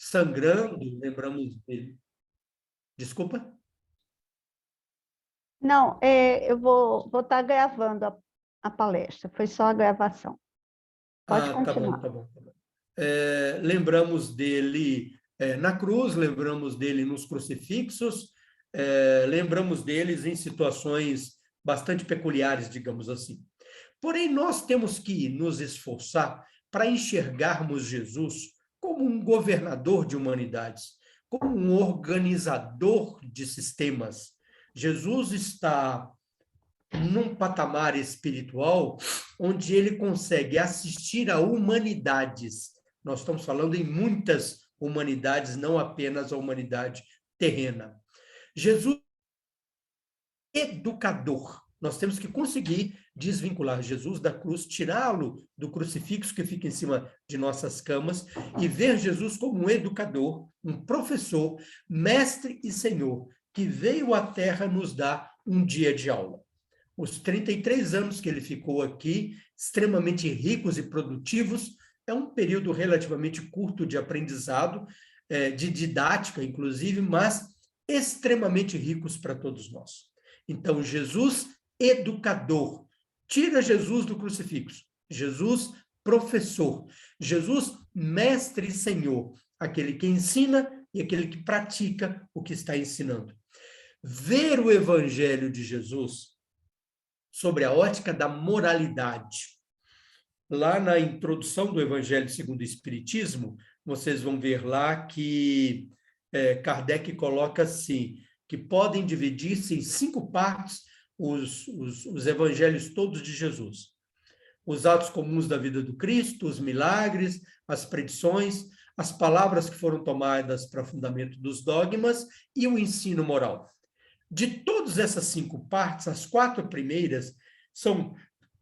sangrando, lembramos dele. Desculpa? Não, eu vou estar gravando a palestra, foi só a gravação. Pode Tá bom, continuar. tá bom, tá bom. Lembramos dele na cruz, lembramos dele nos crucifixos, lembramos deles em situações bastante peculiares, digamos assim. Porém, nós temos que nos esforçar para enxergarmos Jesus como um governador de humanidades, como um organizador de sistemas. Jesus está num patamar espiritual onde ele consegue assistir a humanidades. Nós estamos falando em muitas humanidades, não apenas a humanidade terrena. Jesus é educador. Nós temos que conseguir desvincular Jesus da cruz, tirá-lo do crucifixo que fica em cima de nossas camas e ver Jesus como um educador, um professor, mestre e senhor, que veio à Terra nos dar um dia de aula. Os 33 anos que ele ficou aqui, extremamente ricos e produtivos, é um período relativamente curto de aprendizado, de didática, inclusive, mas extremamente ricos para todos nós. Então, Jesus, educador. Tira Jesus do crucifixo. Jesus, professor. Jesus, mestre e senhor. Aquele que ensina e aquele que pratica o que está ensinando. Ver o evangelho de Jesus sobre a ótica da moralidade. Lá na introdução do Evangelho segundo o Espiritismo, vocês vão ver lá que Kardec coloca assim, que podem dividir-se em 5 partes os evangelhos todos de Jesus. Os atos comuns da vida do Cristo, os milagres, as predições, as palavras que foram tomadas para fundamento dos dogmas e o ensino moral. De todas essas 5 partes, as 4 primeiras são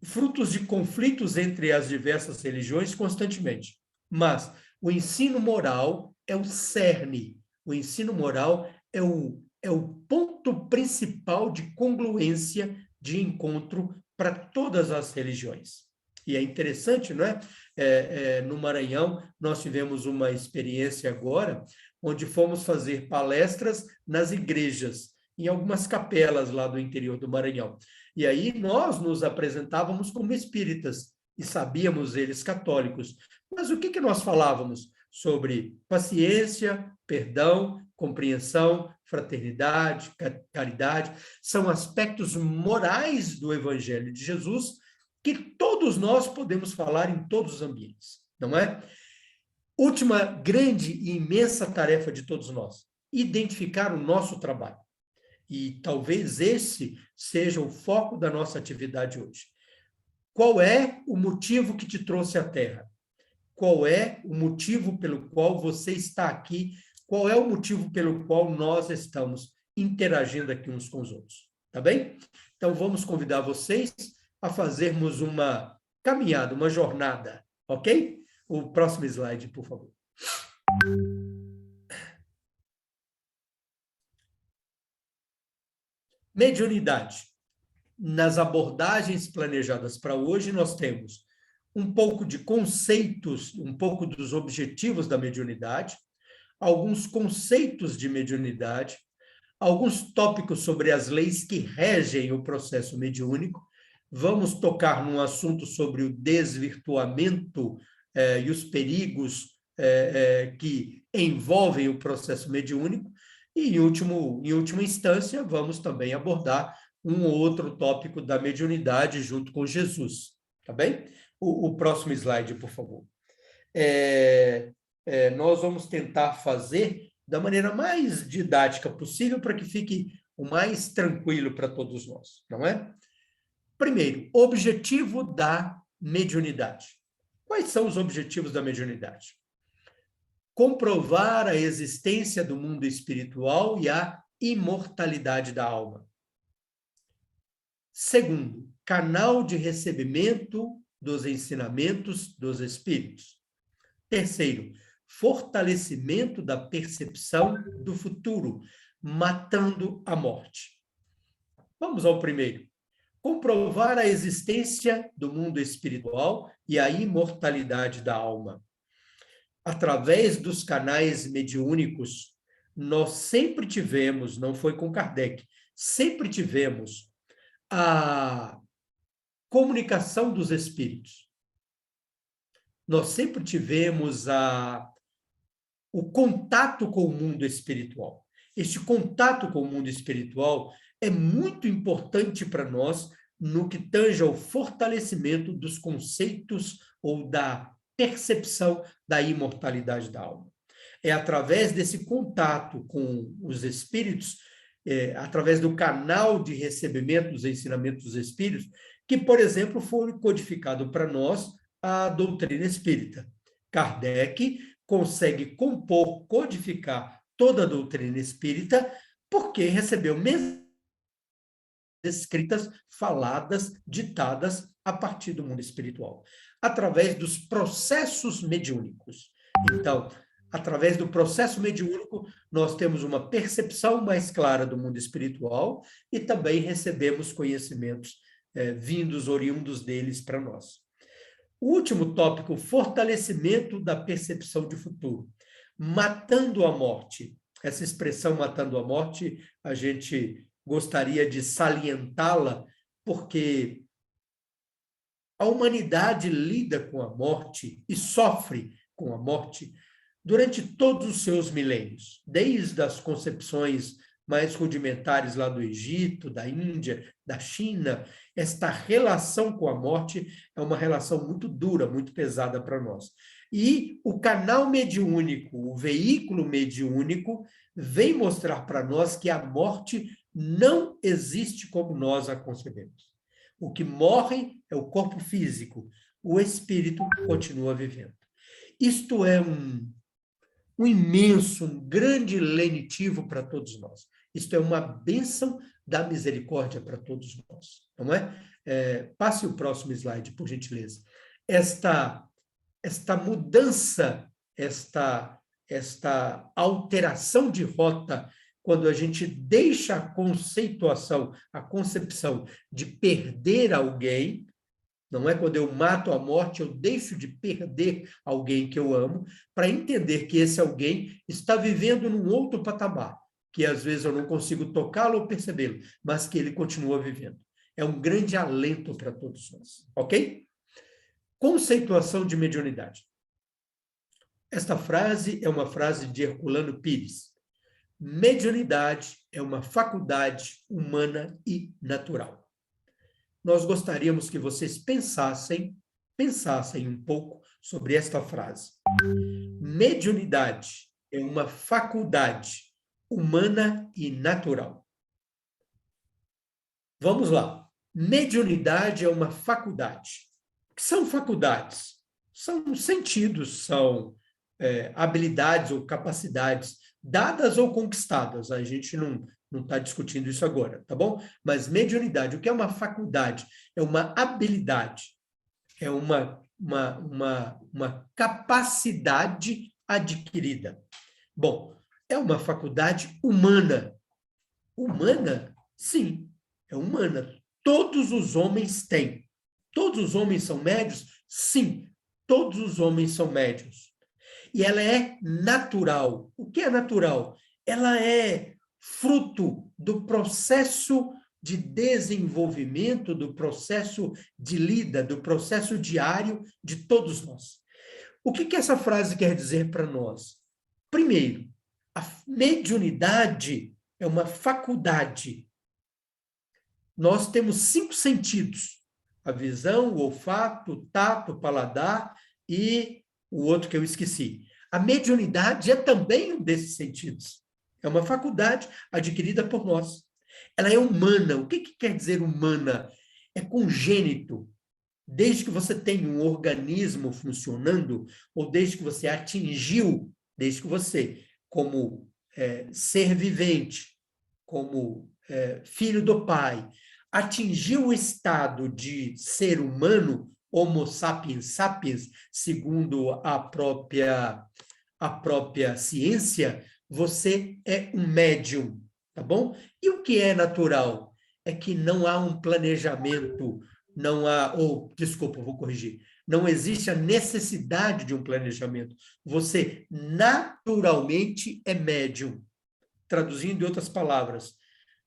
frutos de conflitos entre as diversas religiões constantemente. Mas o ensino moral é o cerne, o ensino moral é o ponto principal de congruência, de encontro para todas as religiões. E é interessante, não é? No Maranhão, nós tivemos uma experiência agora, onde fomos fazer palestras nas igrejas, em algumas capelas lá do interior do Maranhão. E aí nós nos apresentávamos como espíritas e sabíamos eles católicos. Mas o que nós falávamos? Sobre paciência, perdão, compreensão, fraternidade, caridade. São aspectos morais do Evangelho de Jesus que todos nós podemos falar em todos os ambientes, não é? Última grande e imensa tarefa de todos nós: identificar o nosso trabalho. E talvez esse seja o foco da nossa atividade hoje. Qual é o motivo que te trouxe à Terra? Qual é o motivo pelo qual você está aqui? Qual é o motivo pelo qual nós estamos interagindo aqui uns com os outros? Tá bem? Então, vamos convidar vocês a fazermos uma caminhada, uma jornada, ok? O próximo slide, por favor. Mediunidade. Nas abordagens planejadas para hoje, nós temos um pouco de conceitos, um pouco dos objetivos da mediunidade, alguns conceitos de mediunidade, alguns tópicos sobre as leis que regem o processo mediúnico. Vamos tocar num assunto sobre o desvirtuamento e os perigos que envolvem o processo mediúnico. E, em última instância, vamos também abordar um ou outro tópico da mediunidade junto com Jesus. Tá bem? O próximo slide, por favor. Nós vamos tentar fazer da maneira mais didática possível para que fique o mais tranquilo para todos nós, não é? Primeiro, objetivo da mediunidade. Quais são os objetivos da mediunidade? Comprovar a existência do mundo espiritual e a imortalidade da alma. Segundo, canal de recebimento dos ensinamentos dos espíritos. Terceiro, fortalecimento da percepção do futuro, matando a morte. Vamos ao primeiro. Comprovar a existência do mundo espiritual e a imortalidade da alma. através dos canais mediúnicos, nós sempre tivemos, não foi com Kardec, sempre tivemos a comunicação dos espíritos. Nós sempre tivemos o contato com o mundo espiritual. Este contato com o mundo espiritual é muito importante para nós no que tange ao fortalecimento dos conceitos ou da percepção da imortalidade da alma. É através desse contato com os espíritos, através do canal de recebimento dos ensinamentos dos espíritos, que, por exemplo, foi codificado para nós a doutrina espírita. Kardec consegue compor, codificar toda a doutrina espírita, porque recebeu mensagens escritas, faladas, ditadas a partir do mundo espiritual, através dos processos mediúnicos. Então, através do processo mediúnico, nós temos uma percepção mais clara do mundo espiritual e também recebemos conhecimentos vindos, oriundos deles para nós. O último tópico, fortalecimento da percepção de futuro. Matando a morte. Essa expressão matando a morte, a gente gostaria de salientá-la, porque a humanidade lida com a morte e sofre com a morte durante todos os seus milênios, desde as concepções mais rudimentares lá do Egito, da Índia, da China. Esta relação com a morte é uma relação muito dura, muito pesada para nós. E o canal mediúnico, o veículo mediúnico, vem mostrar para nós que a morte não existe como nós a concebemos. O que morre é o corpo físico, o espírito continua vivendo. Isto é um imenso, um grande lenitivo para todos nós. Isto é uma bênção da misericórdia para todos nós, não é? Passe o próximo slide, por gentileza. Esta mudança, esta alteração de rota, quando a gente deixa a conceituação, a concepção de perder alguém, não é quando eu mato a morte, eu deixo de perder alguém que eu amo, para entender que esse alguém está vivendo num outro patamar, que às vezes eu não consigo tocá-lo ou percebê-lo, mas que ele continua vivendo. É um grande alento para todos nós, ok? Conceituação de mediunidade. Esta frase é uma frase de Herculano Pires. Mediunidade é uma faculdade humana e natural. Nós gostaríamos que vocês pensassem um pouco sobre esta frase. Mediunidade é uma faculdade humana e natural. Vamos lá. Mediunidade é uma faculdade. O que são faculdades? São sentidos, são habilidades ou capacidades dadas ou conquistadas. A gente não está discutindo isso agora, tá bom? Mas mediunidade, o que é uma faculdade? É uma habilidade, é uma capacidade adquirida. Bom, é uma faculdade humana. Humana? Sim, é humana. Todos os homens têm. Todos os homens são médios? Sim, todos os homens são médios. E ela é natural. O que é natural? Ela é fruto do processo de desenvolvimento, do processo de lida, do processo diário de todos nós. O que essa frase quer dizer para nós? Primeiro, a mediunidade é uma faculdade. Nós temos 5 sentidos: a visão, o olfato, o tato, o paladar e o outro que eu esqueci. A mediunidade é também um desses sentidos. É uma faculdade adquirida por nós. Ela é humana. O que quer dizer humana? É congênito. Desde que você tem um organismo funcionando, ou desde que você atingiu, desde que você, como ser vivente, como filho do Pai, atingiu o estado de ser humano, Homo sapiens sapiens, segundo a própria ciência, você é um médium, tá bom? E o que é natural? É que não há um planejamento, não há, desculpa, vou corrigir, Não existe a necessidade de um planejamento. Você naturalmente é médium. Traduzindo em outras palavras,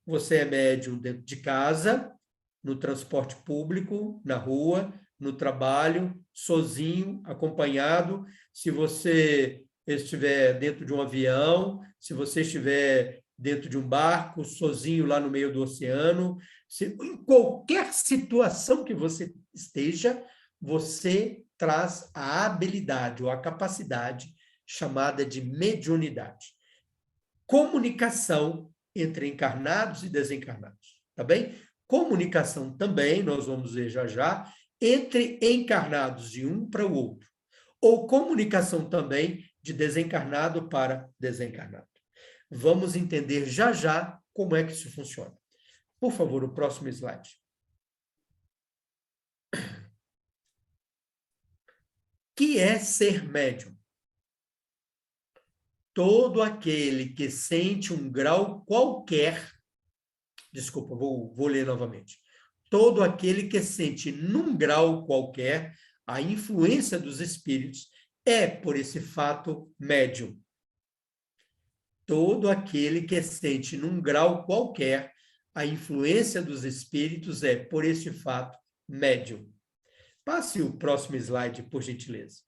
você é médium dentro de casa, no transporte público, na rua, no trabalho, sozinho, acompanhado. Se você estiver dentro de um avião, se você estiver dentro de um barco, sozinho lá no meio do oceano, em qualquer situação que você esteja, você traz a habilidade ou a capacidade chamada de mediunidade. Comunicação entre encarnados e desencarnados, tá bem? Comunicação também, nós vamos ver já já, entre encarnados de um para o outro. Ou comunicação também de desencarnado para desencarnado. Vamos entender já já como é que isso funciona. Por favor, o próximo slide. O que é ser médium? Todo aquele que sente um grau qualquer, desculpa, vou ler novamente. Todo aquele que sente num grau qualquer a influência dos espíritos é, por esse fato, médium. Todo aquele que sente num grau qualquer a influência dos espíritos é, por esse fato, médium. Passe o próximo slide, por gentileza.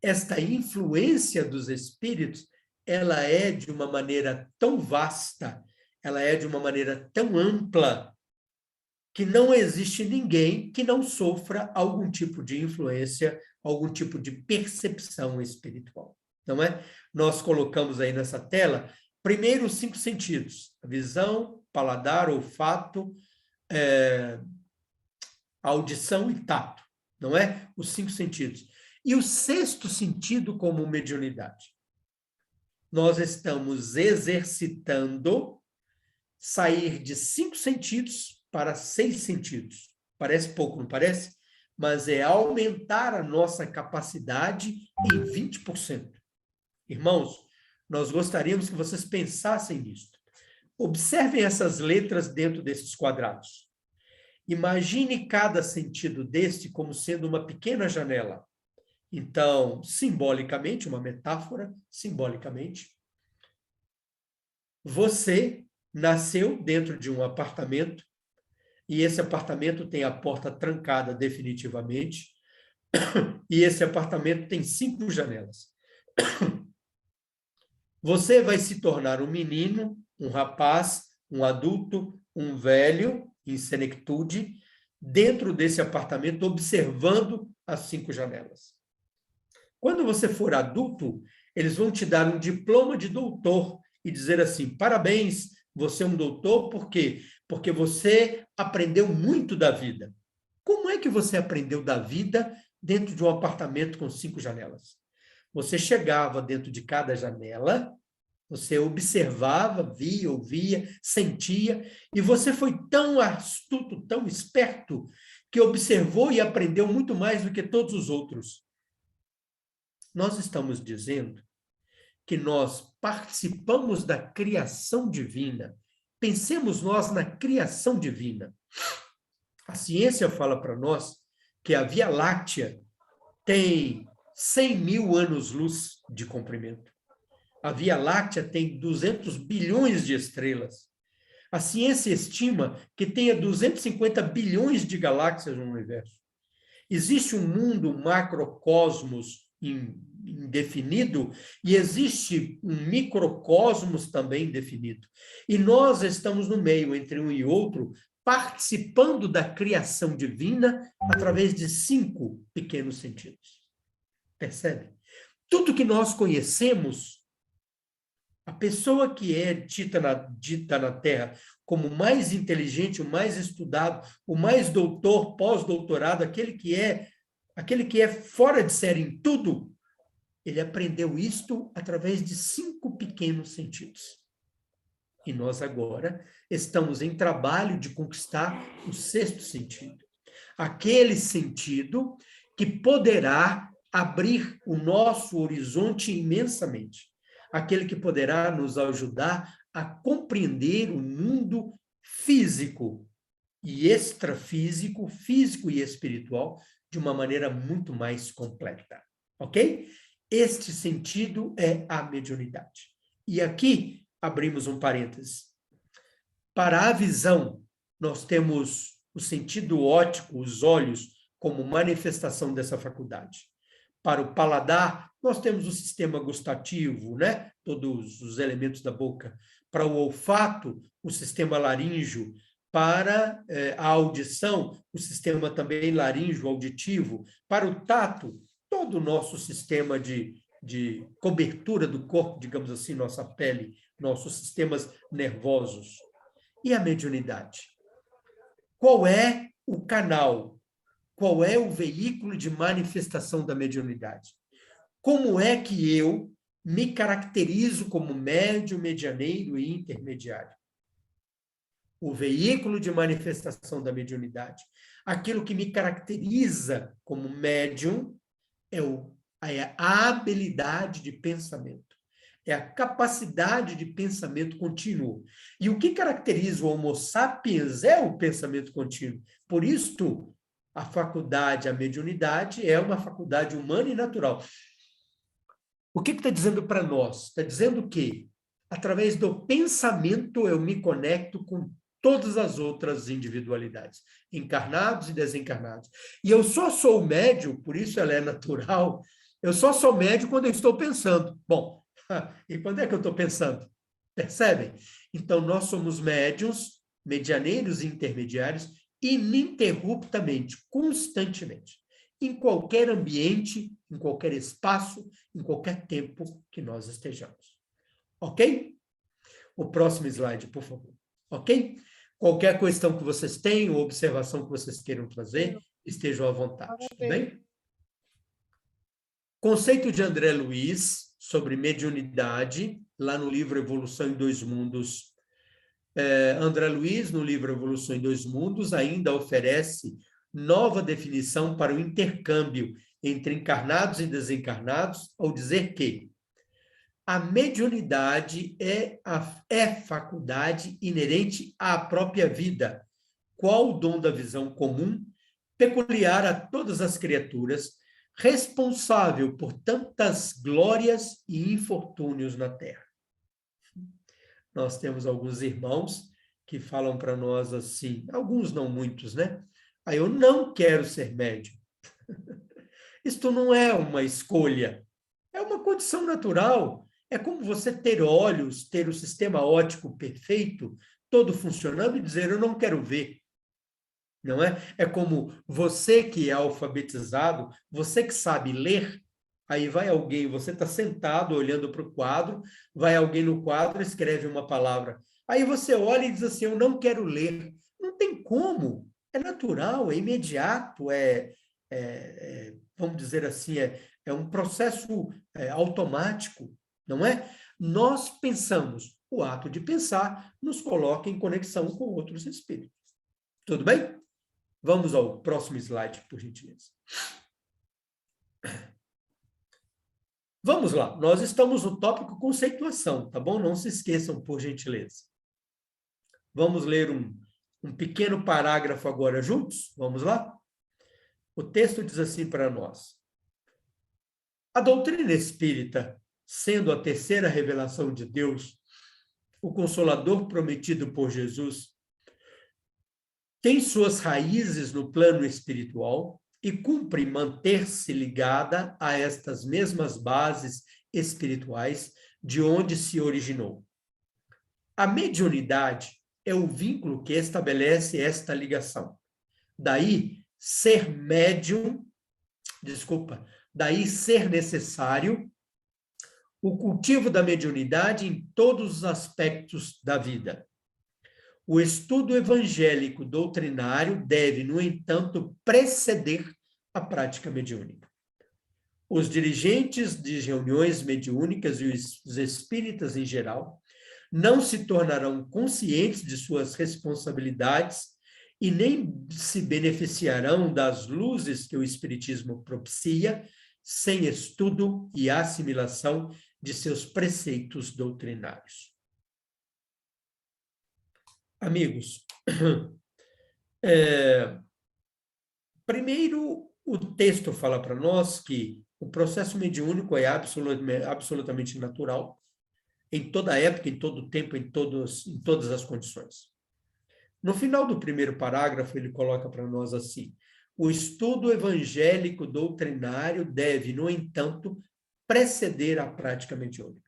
Esta influência dos espíritos, ela é de uma maneira tão vasta, ela é de uma maneira tão ampla, que não existe ninguém que não sofra algum tipo de influência, algum tipo de percepção espiritual, não é? Nós colocamos aí nessa tela, primeiro os 5 sentidos, a visão, paladar, olfato, audição e tato, não é? Os 5 sentidos. E o 6º sentido como mediunidade. Nós estamos exercitando sair de 5 sentidos para 6 sentidos. Parece pouco, não parece? Mas é aumentar a nossa capacidade em 20%. Irmãos, nós gostaríamos que vocês pensassem nisso. Observem essas letras dentro desses quadrados. Imagine cada sentido deste como sendo uma pequena janela. Então, simbolicamente, uma metáfora, simbolicamente, você nasceu dentro de um apartamento e esse apartamento tem a porta trancada definitivamente e esse apartamento tem 5 janelas. Você vai se tornar um menino, um rapaz, um adulto, um velho, em senectude, dentro desse apartamento, observando as 5 janelas. Quando você for adulto, eles vão te dar um diploma de doutor e dizer assim, parabéns, você é um doutor, por quê? Porque você aprendeu muito da vida. Como é que você aprendeu da vida dentro de um apartamento com 5 janelas? Você chegava dentro de cada janela, você observava, via, ouvia, sentia, e você foi tão astuto, tão esperto, que observou e aprendeu muito mais do que todos os outros. Nós estamos dizendo que nós participamos da criação divina. Pensemos nós na criação divina. A ciência fala para nós que a Via Láctea tem 100.000 anos-luz de comprimento. A Via Láctea tem 200 bilhões de estrelas. A ciência estima que tenha 250 bilhões de galáxias no universo. Existe um mundo, um macrocosmos indefinido, e existe um microcosmos também definido. E nós estamos no meio, entre um e outro, participando da criação divina através de 5 pequenos sentidos. Percebe? Tudo que nós conhecemos, a pessoa que é dita na Terra como o mais inteligente, o mais estudado, o mais doutor, pós-doutorado, aquele que é fora de série em tudo, ele aprendeu isto através de 5 pequenos sentidos. E nós agora estamos em trabalho de conquistar o 6º sentido. Aquele sentido que poderá abrir o nosso horizonte imensamente. Aquele que poderá nos ajudar a compreender o mundo físico e extrafísico, físico e espiritual, de uma maneira muito mais completa, ok? Este sentido é a mediunidade. E aqui abrimos um parêntese. Para a visão, nós temos o sentido óptico, os olhos, como manifestação dessa faculdade. Para o paladar, nós temos o sistema gustativo, né? Todos os elementos da boca. Para o olfato, o sistema laríngeo. Para a audição, o sistema também laríngeo auditivo. Para o tato, todo o nosso sistema de cobertura do corpo, digamos assim, nossa pele, nossos sistemas nervosos. E a mediunidade? Qual é o canal? Qual é o veículo de manifestação da mediunidade? Como é que eu me caracterizo como médium, medianeiro e intermediário? O veículo de manifestação da mediunidade. Aquilo que me caracteriza como médium é a habilidade de pensamento. É a capacidade de pensamento contínuo. E o que caracteriza o Homo sapiens é o pensamento contínuo. Por isso, a faculdade, a mediunidade, é uma faculdade humana e natural. O que está dizendo para nós? Está dizendo que, através do pensamento, eu me conecto com todas as outras individualidades, encarnados e desencarnados. E eu só sou médium, por isso ela é natural, eu só sou médium quando eu estou pensando. Bom, e quando é que eu estou pensando? Percebem? Então, nós somos médiuns, medianeiros e intermediários, ininterruptamente, constantemente, em qualquer ambiente, em qualquer espaço, em qualquer tempo que nós estejamos. Ok? O próximo slide, por favor. Ok? Qualquer questão que vocês tenham, ou observação que vocês queiram trazer, estejam à vontade, tá bem? Conceito de André Luiz sobre mediunidade, lá no livro Evolução em Dois Mundos. André Luiz, no livro Evolução em Dois Mundos, ainda oferece nova definição para o intercâmbio entre encarnados e desencarnados, ao dizer que a mediunidade é faculdade inerente à própria vida, qual o dom da visão comum, peculiar a todas as criaturas, responsável por tantas glórias e infortúnios na Terra. Nós temos alguns irmãos que falam para nós assim, alguns não muitos, né? Eu não quero ser médium. Isto não é uma escolha, é uma condição natural. É como você ter olhos, ter o sistema óptico perfeito, todo funcionando e dizer, eu não quero ver. Não é? É como você que é alfabetizado, você que sabe ler, aí vai alguém, você está sentado olhando para o quadro, vai alguém no quadro e escreve uma palavra. Aí você olha e diz assim, eu não quero ler. Não tem como. É natural, é imediato, vamos dizer assim, é um processo automático, não é? Nós pensamos, o ato de pensar nos coloca em conexão com outros espíritos. Tudo bem? Vamos ao próximo slide, por gentileza. Vamos lá, nós estamos no tópico conceituação, tá bom? Não se esqueçam, por gentileza. Vamos ler um pequeno parágrafo agora juntos? Vamos lá? O texto diz assim para nós. A doutrina espírita, sendo a terceira revelação de Deus, o Consolador prometido por Jesus, tem suas raízes no plano espiritual e cumpre manter-se ligada a estas mesmas bases espirituais de onde se originou. A mediunidade é o vínculo que estabelece esta ligação. Daí ser médium, daí ser necessário o cultivo da mediunidade em todos os aspectos da vida. O estudo evangélico doutrinário deve, no entanto, preceder a prática mediúnica. Os dirigentes de reuniões mediúnicas e os espíritas em geral não se tornarão conscientes de suas responsabilidades e nem se beneficiarão das luzes que o espiritismo propicia sem estudo e assimilação de seus preceitos doutrinários. Amigos, primeiro, O texto fala para nós que o processo mediúnico é absolutamente natural, em toda época, em todo tempo, em todas as condições. No final do primeiro parágrafo, ele coloca para nós assim: o estudo evangélico doutrinário deve, no entanto, preceder a prática mediúnica.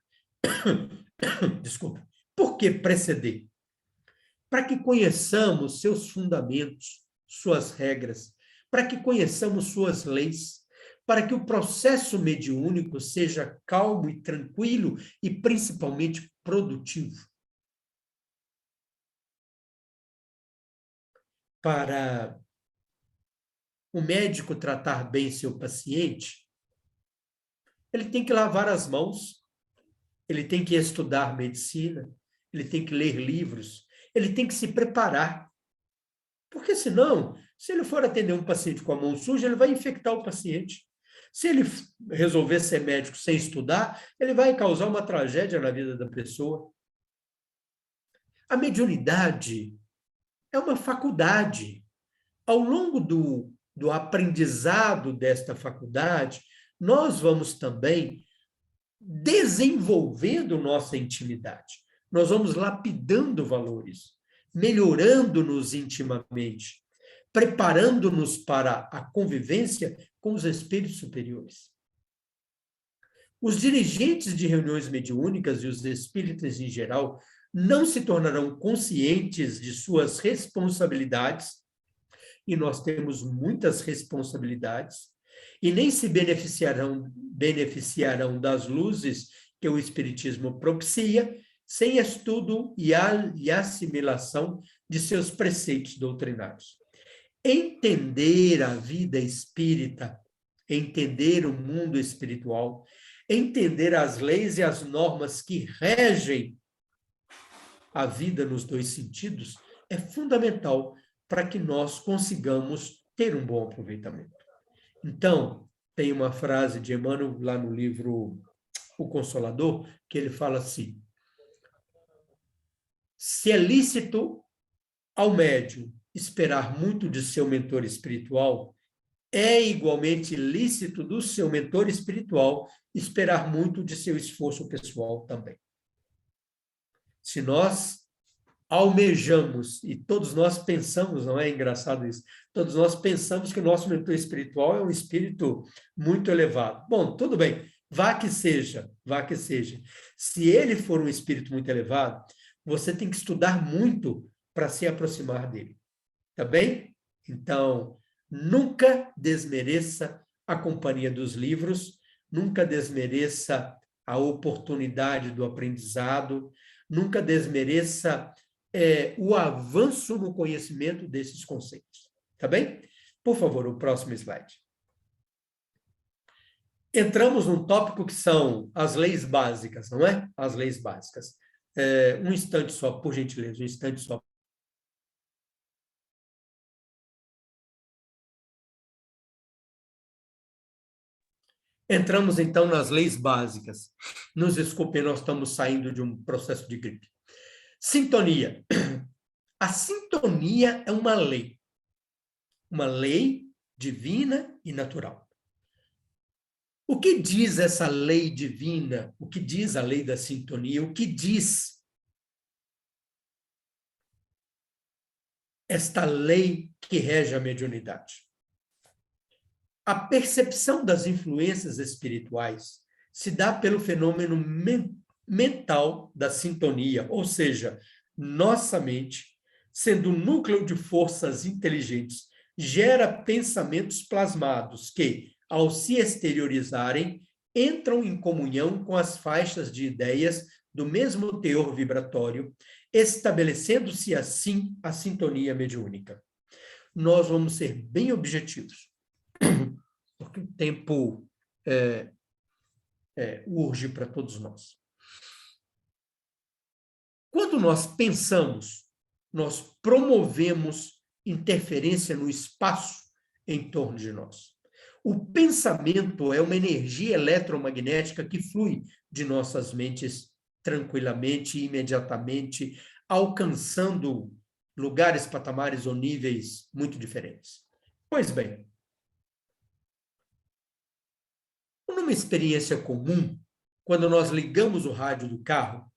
Desculpa. Por que preceder? Para que conheçamos seus fundamentos, suas regras, para que conheçamos suas leis, para que o processo mediúnico seja calmo e tranquilo e principalmente produtivo. Para o médico tratar bem seu paciente, ele tem que lavar as mãos, ele tem que estudar medicina, ele tem que ler livros, ele tem que se preparar. Porque senão, se ele for atender um paciente com a mão suja, ele vai infectar o paciente. Se ele resolver ser médico sem estudar, ele vai causar uma tragédia na vida da pessoa. A mediunidade é uma faculdade. Ao longo do aprendizado desta faculdade, nós vamos também desenvolvendo nossa intimidade. Nós vamos lapidando valores, melhorando-nos intimamente, preparando-nos para a convivência com os espíritos superiores. Os dirigentes de reuniões mediúnicas e os espíritas em geral não se tornarão conscientes de suas responsabilidades, e nós temos muitas responsabilidades, e nem se beneficiarão das luzes que o Espiritismo propicia, sem estudo e assimilação de seus preceitos doutrinários. Entender a vida espírita, entender o mundo espiritual, entender as leis e as normas que regem a vida nos dois sentidos, é fundamental para que nós consigamos ter um bom aproveitamento. Então, tem uma frase de Emmanuel lá no livro O Consolador, que ele fala assim: se é lícito ao médium esperar muito de seu mentor espiritual, é igualmente lícito do seu mentor espiritual esperar muito de seu esforço pessoal também. Se nós almejamos, e todos nós pensamos, não é engraçado isso? Todos nós pensamos que o nosso mentor espiritual é um espírito muito elevado. Bom, tudo bem, vá que seja, vá que seja. Se ele for um espírito muito elevado, você tem que estudar muito para se aproximar dele. Tá bem? Então, nunca desmereça a companhia dos livros, nunca desmereça a oportunidade do aprendizado, nunca desmereça o avanço no conhecimento desses conceitos. Tá bem? Por favor, o próximo slide. Entramos num tópico que são as leis básicas, não é? As leis básicas. Um instante só, por gentileza, um instante só. Entramos, então, nas leis básicas. Nos desculpem, nós estamos saindo de um processo de gripe. Sintonia. A sintonia é uma lei divina e natural. O que diz essa lei divina? O que diz a lei da sintonia? O que diz esta lei que rege a mediunidade? A percepção das influências espirituais se dá pelo fenômeno mental da sintonia, ou seja, nossa mente, sendo um núcleo de forças inteligentes, gera pensamentos plasmados que, ao se exteriorizarem, entram em comunhão com as faixas de ideias do mesmo teor vibratório, estabelecendo-se assim a sintonia mediúnica. Nós vamos ser bem objetivos, porque o tempo urge para todos nós. Quando nós pensamos, nós promovemos interferência no espaço em torno de nós. O pensamento é uma energia eletromagnética que flui de nossas mentes tranquilamente e imediatamente, alcançando lugares, patamares ou níveis muito diferentes. Pois bem, uma experiência comum, quando nós ligamos o rádio do carro,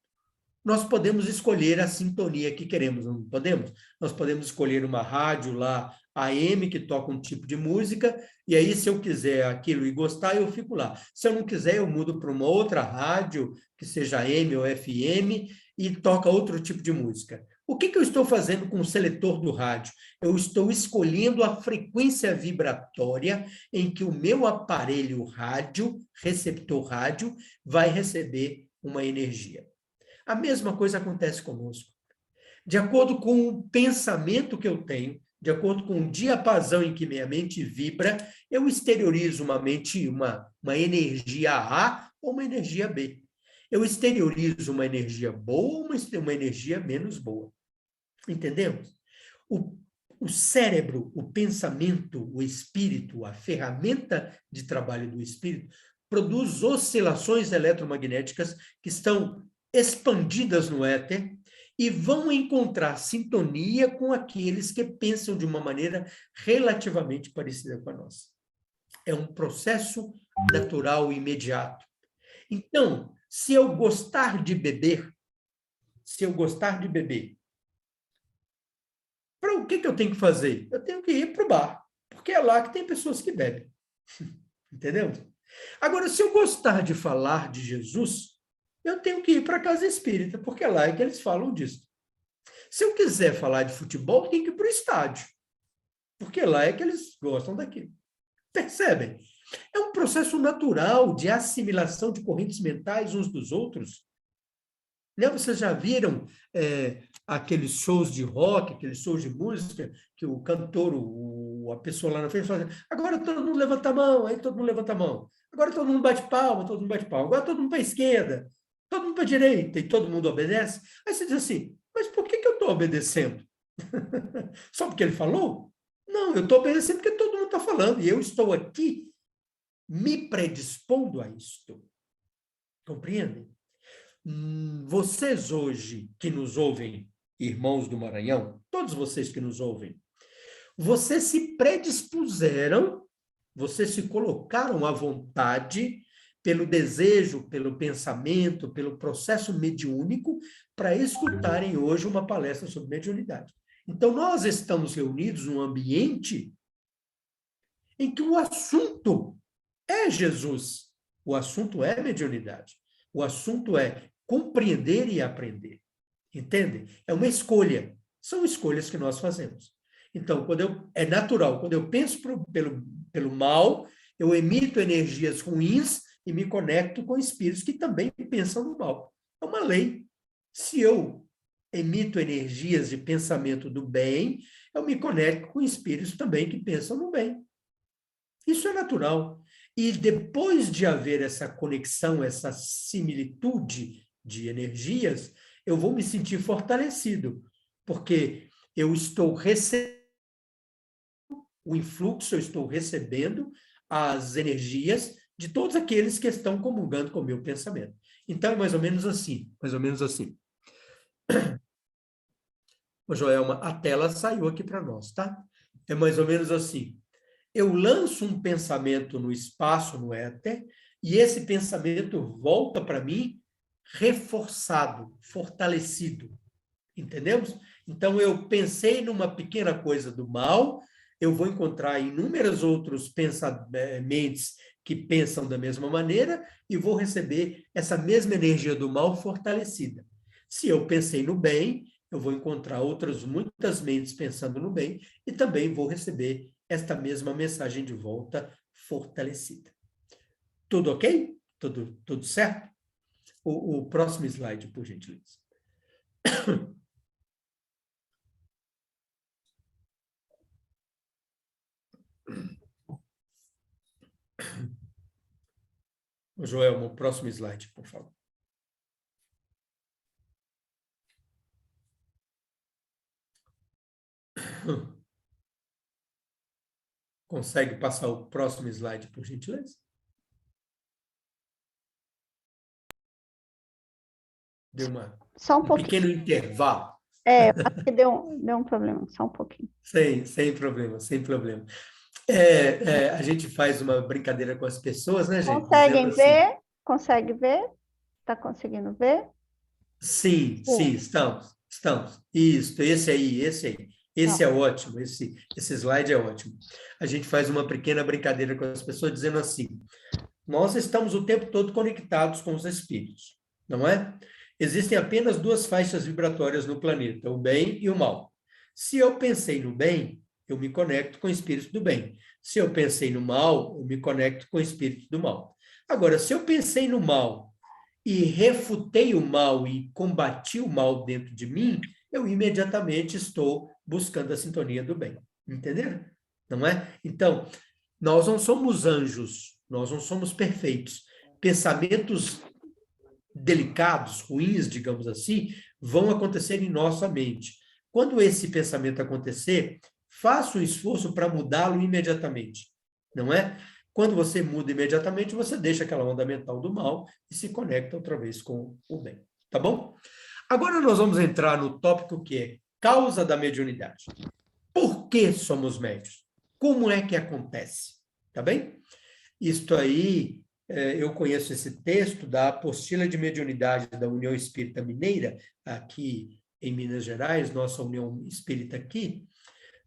nós podemos escolher a sintonia que queremos, não podemos? Nós podemos escolher uma rádio lá, AM, que toca um tipo de música, e aí, se eu quiser aquilo e gostar, eu fico lá. Se eu não quiser, eu mudo para uma outra rádio, que seja AM ou FM, e toca outro tipo de música. O que eu estou fazendo com o seletor do rádio? Eu estou escolhendo a frequência vibratória em que o meu aparelho rádio, receptor rádio, vai receber uma energia. A mesma coisa acontece conosco. De acordo com o pensamento que eu tenho, de acordo com o diapasão em que minha mente vibra, eu exteriorizo uma energia A ou uma energia B. Eu exteriorizo uma energia boa ou uma energia menos boa. Entendemos? O cérebro, o pensamento, o espírito, a ferramenta de trabalho do espírito, produz oscilações eletromagnéticas que estão expandidas no éter e vão encontrar sintonia com aqueles que pensam de uma maneira relativamente parecida com a nossa. É um processo natural e imediato. Então, se eu gostar de beber, para o que eu tenho que fazer? Eu tenho que ir para o bar, porque é lá que tem pessoas que bebem. Entendeu? Agora, se eu gostar de falar de Jesus, eu tenho que ir para a casa espírita, porque é lá que eles falam disso. Se eu quiser falar de futebol, eu tenho que ir para o estádio, porque lá é que eles gostam daquilo. Percebem? É um processo natural de assimilação de correntes mentais uns dos outros. Né? Vocês já viram aqueles shows de rock, aqueles shows de música, que o cantor, a pessoa lá na frente fala assim, agora todo mundo levanta a mão, aí todo mundo levanta a mão. Agora todo mundo bate palma, todo mundo bate palma. Agora todo mundo para a esquerda, todo mundo para a direita, e todo mundo obedece. Aí você diz assim, mas por que eu estou obedecendo? Só porque ele falou? Não, eu estou obedecendo porque todo mundo está falando, e eu estou aqui me predispondo a isto. Compreendem? Vocês hoje que nos ouvem, irmãos do Maranhão, todos vocês que nos ouvem, vocês se predispuseram, vocês se colocaram à vontade pelo desejo, pelo pensamento, pelo processo mediúnico para escutarem hoje uma palestra sobre mediunidade. Então, nós estamos reunidos num ambiente em que o assunto é Jesus, o assunto é mediunidade, o assunto é compreender e aprender. Entendem? É uma escolha. São escolhas que nós fazemos. Então, é natural, quando eu penso pelo mal, eu emito energias ruins e me conecto com espíritos que também pensam no mal. É uma lei. Se eu emito energias de pensamento do bem, eu me conecto com espíritos também que pensam no bem. Isso é natural. E depois de haver essa conexão, essa similitude de energias, eu vou me sentir fortalecido, porque eu estou recebendo o influxo, eu estou recebendo as energias de todos aqueles que estão comungando com o meu pensamento. Então, é mais ou menos assim, mais ou menos assim. Ô, Joelma, a tela saiu aqui para nós, tá? É mais ou menos assim. Eu lanço um pensamento no espaço, no éter, e esse pensamento volta para mim reforçado, fortalecido. Entendemos? Então, eu pensei numa pequena coisa do mal, eu vou encontrar inúmeros outros pensamentos que pensam da mesma maneira e vou receber essa mesma energia do mal fortalecida. Se eu pensei no bem, eu vou encontrar muitas mentes pensando no bem e também vou receber esta mesma mensagem de volta fortalecida. Tudo ok? Tudo certo? O próximo slide, por gentileza. Joel, o próximo slide, por favor. Consegue passar o próximo slide, por gentileza? Deu Só um pequeno intervalo. acho que deu um problema, só um pouquinho. Sem problema, sem problema. A gente faz uma brincadeira com as pessoas, né, gente? Dizendo Conseguem assim, ver? Consegue ver? Está conseguindo ver? sim, sim, Sim. estamos. Isso, esse aí, esse aí. Esse Não. é ótimo, esse slide é ótimo. A gente faz uma pequena brincadeira com as pessoas dizendo assim, nós estamos o tempo todo conectados com os espíritos, não é? Existem apenas duas faixas vibratórias no planeta, o bem e o mal. Se eu pensei no bem, eu me conecto com o espírito do bem. Se eu pensei no mal, eu me conecto com o espírito do mal. Agora, se eu pensei no mal e refutei o mal e combati o mal dentro de mim, eu imediatamente estou buscando a sintonia do bem. Entenderam? Não é? Então, nós não somos anjos, nós não somos perfeitos. Pensamentos delicados, ruins, digamos assim, vão acontecer em nossa mente. Quando esse pensamento acontecer, faça um esforço para mudá-lo imediatamente, não é? Quando você muda imediatamente, você deixa aquela onda mental do mal e se conecta outra vez com o bem, tá bom? Agora nós vamos entrar no tópico que é causa da mediunidade. Por que somos médios? Como é que acontece? Tá bem? Isto aí, eu conheço esse texto da Apostila de Mediunidade da União Espírita Mineira, aqui em Minas Gerais, nossa União Espírita aqui,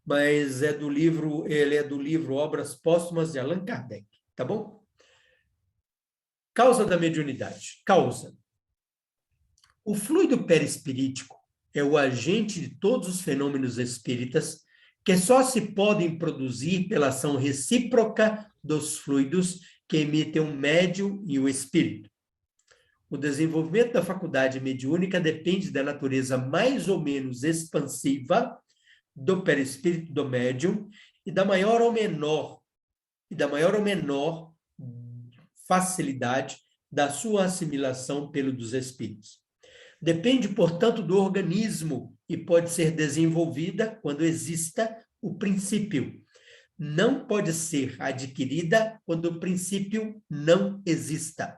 mas ele é do livro Obras Póstumas de Allan Kardec, tá bom? Causa da mediunidade. Causa. O fluido perispirítico é o agente de todos os fenômenos espíritas que só se podem produzir pela ação recíproca dos fluidos que emitem o médium e o espírito. O desenvolvimento da faculdade mediúnica depende da natureza mais ou menos expansiva do perispírito do médium e da maior ou menor facilidade da sua assimilação pelo dos espíritos. Depende, portanto, do organismo e pode ser desenvolvida quando exista o princípio. Não pode ser adquirida quando o princípio não exista.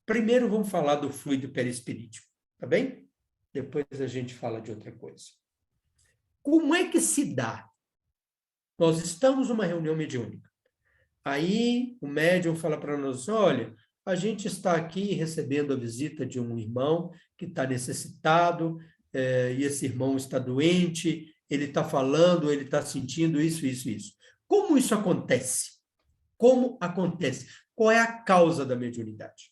Primeiro vamos falar do fluido perispirítico, tá bem? Depois a gente fala de outra coisa. Como é que se dá? Nós estamos numa reunião mediúnica. Aí o médium fala para nós, olha, a gente está aqui recebendo a visita de um irmão que está necessitado, e esse irmão está doente, ele está falando, ele está sentindo isso, isso, isso. Como isso acontece? Como acontece? Qual é a causa da mediunidade?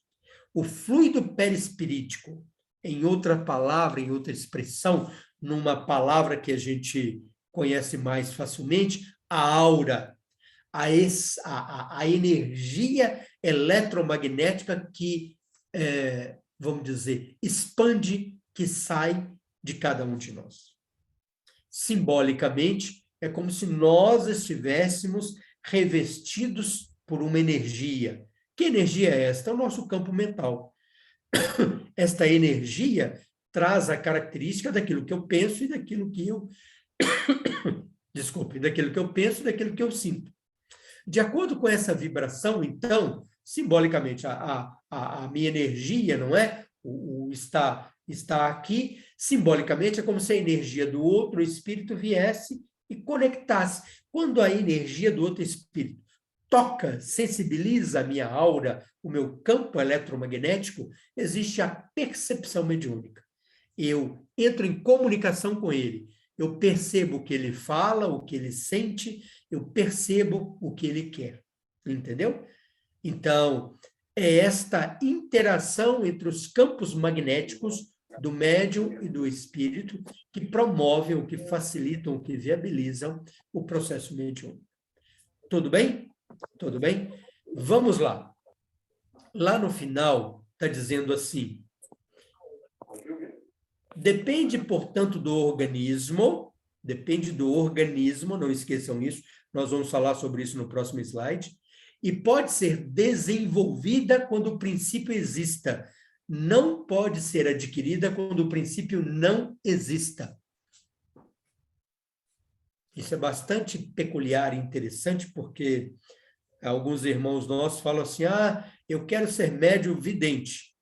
O fluido perispirítico, em outra palavra, em outra expressão, numa palavra que a gente conhece mais facilmente, a aura, a energia eletromagnética que, vamos dizer, expande, que sai de cada um de nós. Simbolicamente, é como se nós estivéssemos revestidos por uma energia. Que energia é esta? É o nosso campo mental. Esta energia traz a característica daquilo que eu penso e daquilo que eu... Desculpe, daquilo que eu penso e daquilo que eu sinto. De acordo com essa vibração, então, simbolicamente, a minha energia, não é? Está aqui, simbolicamente, é como se a energia do outro espírito viesse e conectasse. Quando a energia do outro espírito toca, sensibiliza a minha aura, o meu campo eletromagnético, existe a percepção mediúnica. Eu entro em comunicação com ele, eu percebo o que ele fala, o que ele sente, eu percebo o que ele quer. Entendeu? Então, é esta interação entre os campos magnéticos do médium e do espírito que promovem, o que facilitam, o que viabilizam o processo mediúnico. Tudo bem? Tudo bem? Vamos lá. Lá no final, está dizendo assim: depende, portanto, do organismo, não esqueçam isso, nós vamos falar sobre isso no próximo slide, e pode ser desenvolvida quando o princípio exista. Não pode ser adquirida quando o princípio não exista. Isso é bastante peculiar e interessante, porque alguns irmãos nossos falam assim, eu quero ser médium vidente.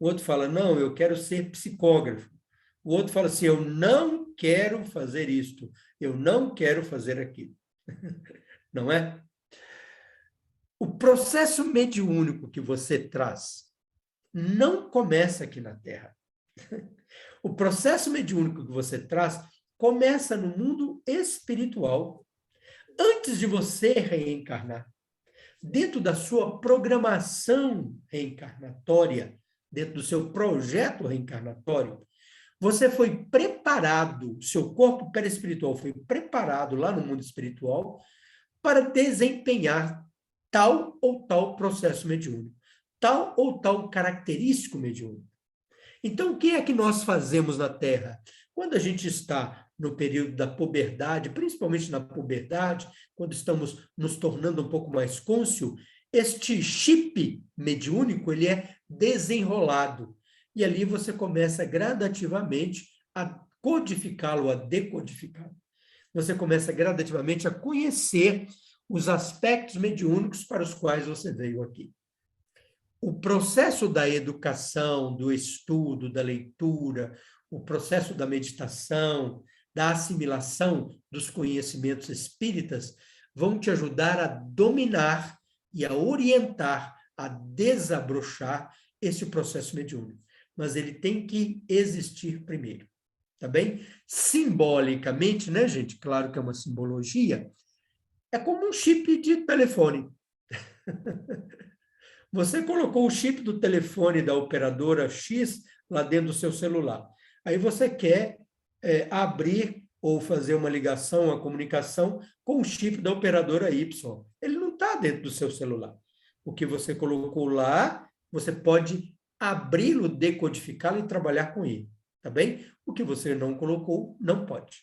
O outro fala, não, eu quero ser psicógrafo. O outro fala assim, eu não quero fazer isto, eu não quero fazer aquilo. Não é? O processo mediúnico que você traz não começa aqui na Terra. O processo mediúnico que você traz começa no mundo espiritual, antes de você reencarnar. Dentro da sua programação reencarnatória, dentro do seu projeto reencarnatório, você foi preparado, seu corpo perispiritual foi preparado lá no mundo espiritual para desempenhar tal ou tal processo mediúnico, tal ou tal característico mediúnico. Então, o que é que nós fazemos na Terra? Quando a gente está no período da puberdade, principalmente na puberdade, quando estamos nos tornando um pouco mais cônscio, este chip mediúnico, ele é desenrolado. E ali você começa gradativamente a codificá-lo, a decodificá-lo. Você começa gradativamente a conhecer os aspectos mediúnicos para os quais você veio aqui. O processo da educação, do estudo, da leitura, o processo da meditação, da assimilação dos conhecimentos espíritas vão te ajudar a dominar e a orientar, a desabrochar esse processo mediúnico. Mas ele tem que existir primeiro, tá bem? Simbolicamente, né, gente? Claro que é uma simbologia. É como um chip de telefone. Você colocou o chip do telefone da operadora X lá dentro do seu celular. Aí você quer abrir ou fazer uma ligação, uma comunicação com o chip da operadora Y. Ele não está dentro do seu celular. O que você colocou lá, você pode abri-lo, decodificá-lo e trabalhar com ele, tá bem? O que você não colocou, não pode.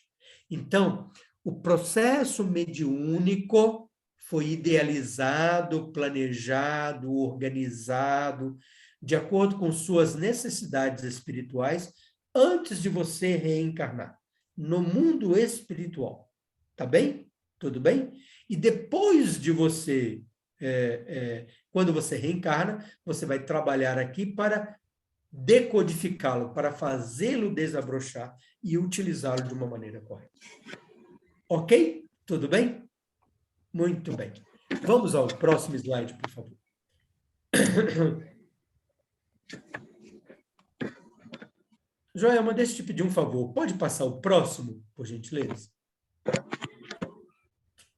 Então, o processo mediúnico foi idealizado, planejado, organizado, de acordo com suas necessidades espirituais, antes de você reencarnar, no mundo espiritual. Tá bem? Tudo bem? E depois de você, quando você reencarna, você vai trabalhar aqui para decodificá-lo, para fazê-lo desabrochar e utilizá-lo de uma maneira correta. Ok? Tudo bem? Muito bem. Vamos ao próximo slide, por favor. Joelma, deixa eu te pedir um favor. Pode passar o próximo, por gentileza?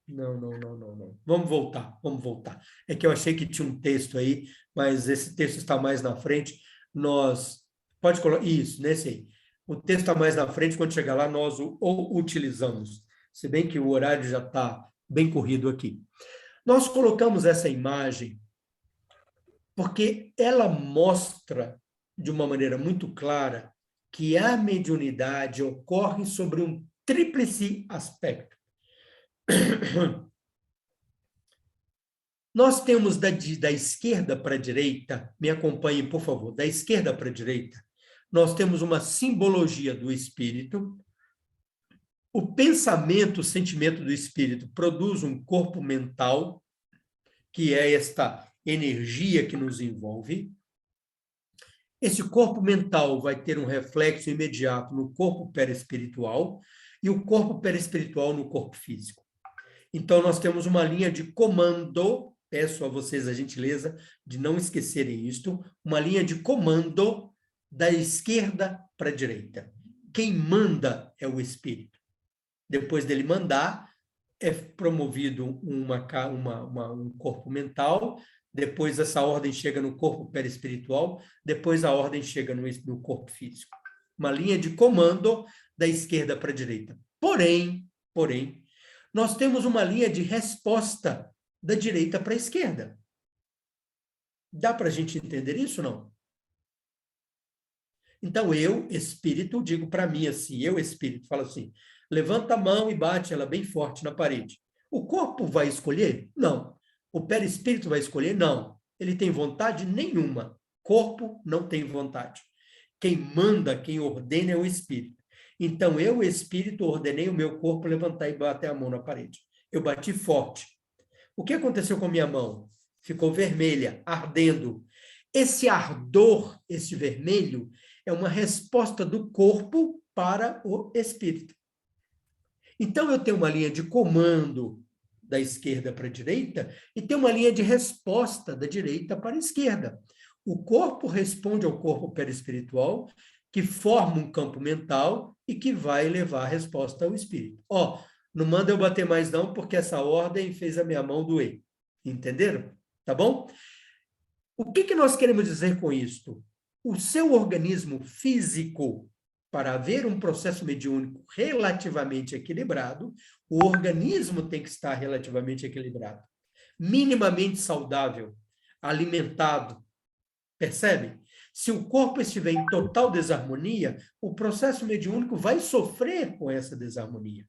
Não. Vamos voltar. É que eu achei que tinha um texto aí, mas esse texto está mais na frente. Pode colocar. Isso, nesse aí. O texto está mais na frente, quando chegar lá, nós o utilizamos. Se bem que o horário já está bem corrido aqui. Nós colocamos essa imagem porque ela mostra, de uma maneira muito clara, que a mediunidade ocorre sobre um tríplice aspecto. Nós temos da esquerda para a direita, me acompanhe, por favor, da esquerda para a direita, nós temos uma simbologia do espírito. O pensamento, o sentimento do espírito produz um corpo mental, que é esta energia que nos envolve. Esse corpo mental vai ter um reflexo imediato no corpo perispiritual e o corpo perispiritual no corpo físico. Então, nós temos uma linha de comando, peço a vocês a gentileza de não esquecerem isto, uma linha de comando da esquerda para a direita. Quem manda é o espírito. Depois dele mandar, é promovido um corpo mental, depois essa ordem chega no corpo perispiritual, depois a ordem chega no corpo físico. Uma linha de comando da esquerda para a direita. Porém, nós temos uma linha de resposta da direita para a esquerda. Dá para a gente entender isso, não? Então, eu, espírito, digo para mim assim, eu, espírito, falo assim, levanta a mão e bate ela bem forte na parede. O corpo vai escolher? Não. O perispírito vai escolher? Não. Ele tem vontade nenhuma. Corpo não tem vontade. Quem manda, quem ordena é o espírito. Então, eu, espírito, ordenei o meu corpo levantar e bater a mão na parede. Eu bati forte. O que aconteceu com a minha mão? Ficou vermelha, ardendo. Esse ardor, esse vermelho, é uma resposta do corpo para o espírito. Então, eu tenho uma linha de comando da esquerda para a direita e tenho uma linha de resposta da direita para a esquerda. O corpo responde ao corpo perispiritual, que forma um campo mental e que vai levar a resposta ao espírito. Ó, não manda eu bater mais não, porque essa ordem fez a minha mão doer. Entenderam? Tá bom? O que nós queremos dizer com isto? O seu organismo físico, para haver um processo mediúnico relativamente equilibrado, o organismo tem que estar relativamente equilibrado, minimamente saudável, alimentado. Percebe? Se o corpo estiver em total desarmonia, o processo mediúnico vai sofrer com essa desarmonia.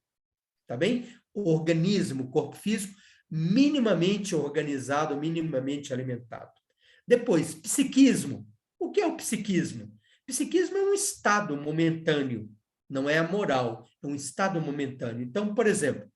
Tá bem? O organismo, o corpo físico, minimamente organizado, minimamente alimentado. Depois, psiquismo. O que é o psiquismo? Psiquismo é um estado momentâneo, não é a moral, é um estado momentâneo. Então, por exemplo,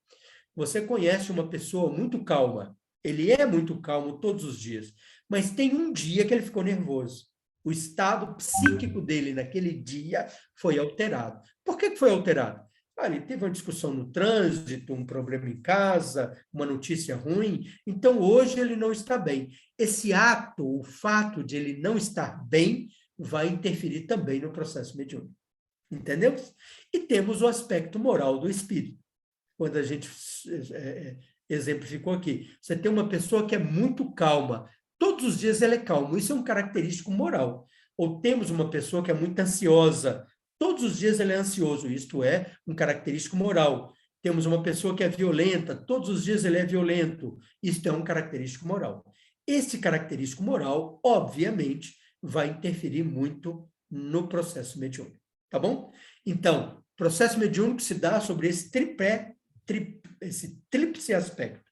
você conhece uma pessoa muito calma, ele é muito calmo todos os dias, mas tem um dia que ele ficou nervoso. O estado psíquico dele naquele dia foi alterado. Por que foi alterado? Ele teve uma discussão no trânsito, um problema em casa, uma notícia ruim, então hoje ele não está bem. Esse ato, o fato de ele não estar bem, vai interferir também no processo mediúnico. Entendeu? E temos o aspecto moral do espírito. Quando a gente exemplificou aqui, você tem uma pessoa que é muito calma, todos os dias ela é calma, isso é um característico moral. Ou temos uma pessoa que é muito ansiosa, todos os dias ele é ansioso, isto é um característico moral. Temos uma pessoa que é violenta, todos os dias ele é violento, isto é um característico moral. Esse característico moral, obviamente, vai interferir muito no processo mediúnico, tá bom? Então, processo mediúnico se dá sobre esse esse tríplice aspecto.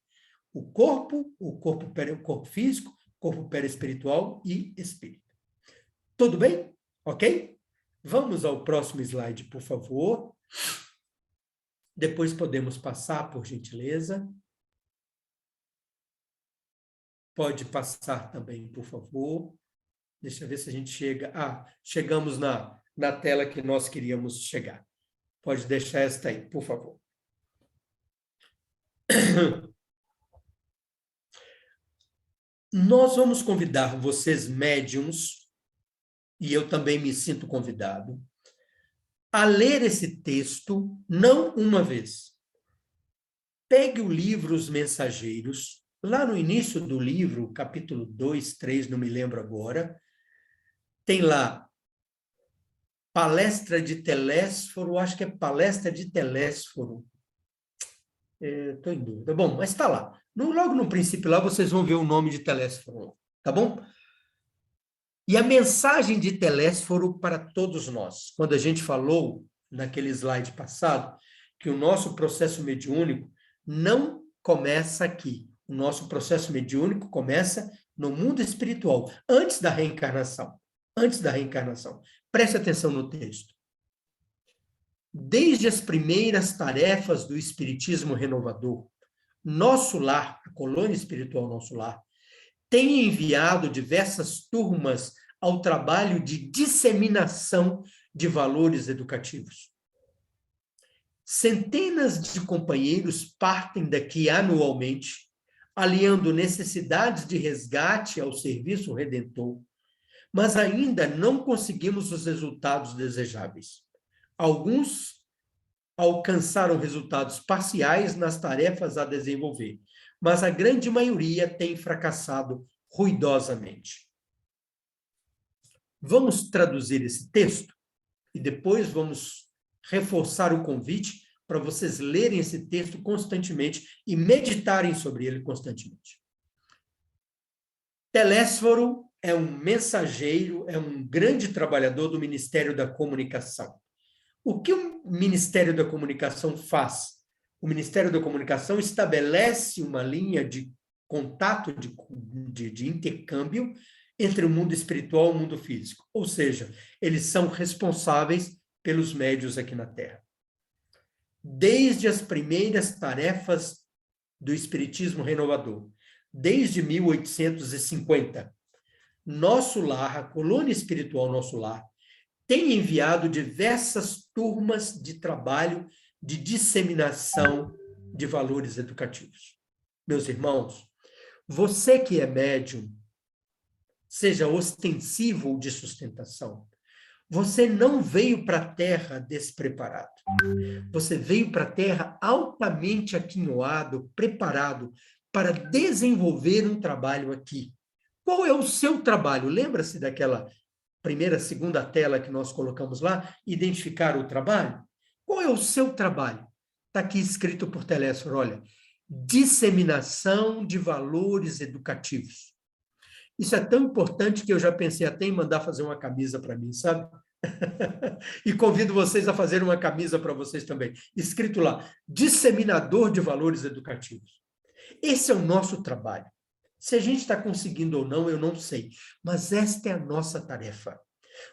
O corpo físico, corpo perispiritual e espírito. Tudo bem? Ok? Vamos ao próximo slide, por favor. Depois podemos passar, por gentileza. Pode passar também, por favor. Deixa eu ver se a gente chega. Chegamos na tela que nós queríamos chegar. Pode deixar esta aí, por favor. Nós vamos convidar vocês médiums, e eu também me sinto convidado, a ler esse texto não uma vez. Pegue o livro Os Mensageiros, lá no início do livro, capítulo 2, 3, não me lembro agora, tem lá palestra de Telésforo, acho que é palestra de Telésforo. Estou em dúvida. Bom, mas está lá. Logo no princípio lá, vocês vão ver o nome de Telésforo, tá bom? E a mensagem de Telésforo para todos nós. Quando a gente falou, naquele slide passado, que o nosso processo mediúnico não começa aqui. O nosso processo mediúnico começa no mundo espiritual, antes da reencarnação. Antes da reencarnação. Preste atenção no texto. Desde as primeiras tarefas do Espiritismo Renovador, Nosso Lar, a colônia espiritual Nosso Lar, tem enviado diversas turmas ao trabalho de disseminação de valores educativos. Centenas de companheiros partem daqui anualmente, aliando necessidades de resgate ao serviço redentor, mas ainda não conseguimos os resultados desejáveis. Alguns alcançaram resultados parciais nas tarefas a desenvolver, mas a grande maioria tem fracassado ruidosamente. Vamos traduzir esse texto e depois vamos reforçar o convite para vocês lerem esse texto constantemente e meditarem sobre ele constantemente. Telésforo é um mensageiro, é um grande trabalhador do Ministério da Comunicação. O que o Ministério da Comunicação faz? O Ministério da Comunicação estabelece uma linha de contato, de intercâmbio entre o mundo espiritual e o mundo físico. Ou seja, eles são responsáveis pelos médiuns aqui na Terra. Desde as primeiras tarefas do Espiritismo Renovador, desde 1850, Nosso Lar, a colônia espiritual Nosso Lar, tem enviado diversas turmas de trabalho de disseminação de valores educativos. Meus irmãos, você que é médium, seja ostensivo ou de sustentação, você não veio para a Terra despreparado. Você veio para a Terra altamente aquinhoado, preparado para desenvolver um trabalho aqui. Qual é o seu trabalho? Lembra-se daquela primeira, segunda tela que nós colocamos lá? Identificar o trabalho? Qual é o seu trabalho? Está aqui escrito por Telésforo, olha, disseminação de valores educativos. Isso é tão importante que eu já pensei até em mandar fazer uma camisa para mim, sabe? E convido vocês a fazer uma camisa para vocês também. Escrito lá, disseminador de valores educativos. Esse é o nosso trabalho. Se a gente está conseguindo ou não, eu não sei. Mas esta é a nossa tarefa.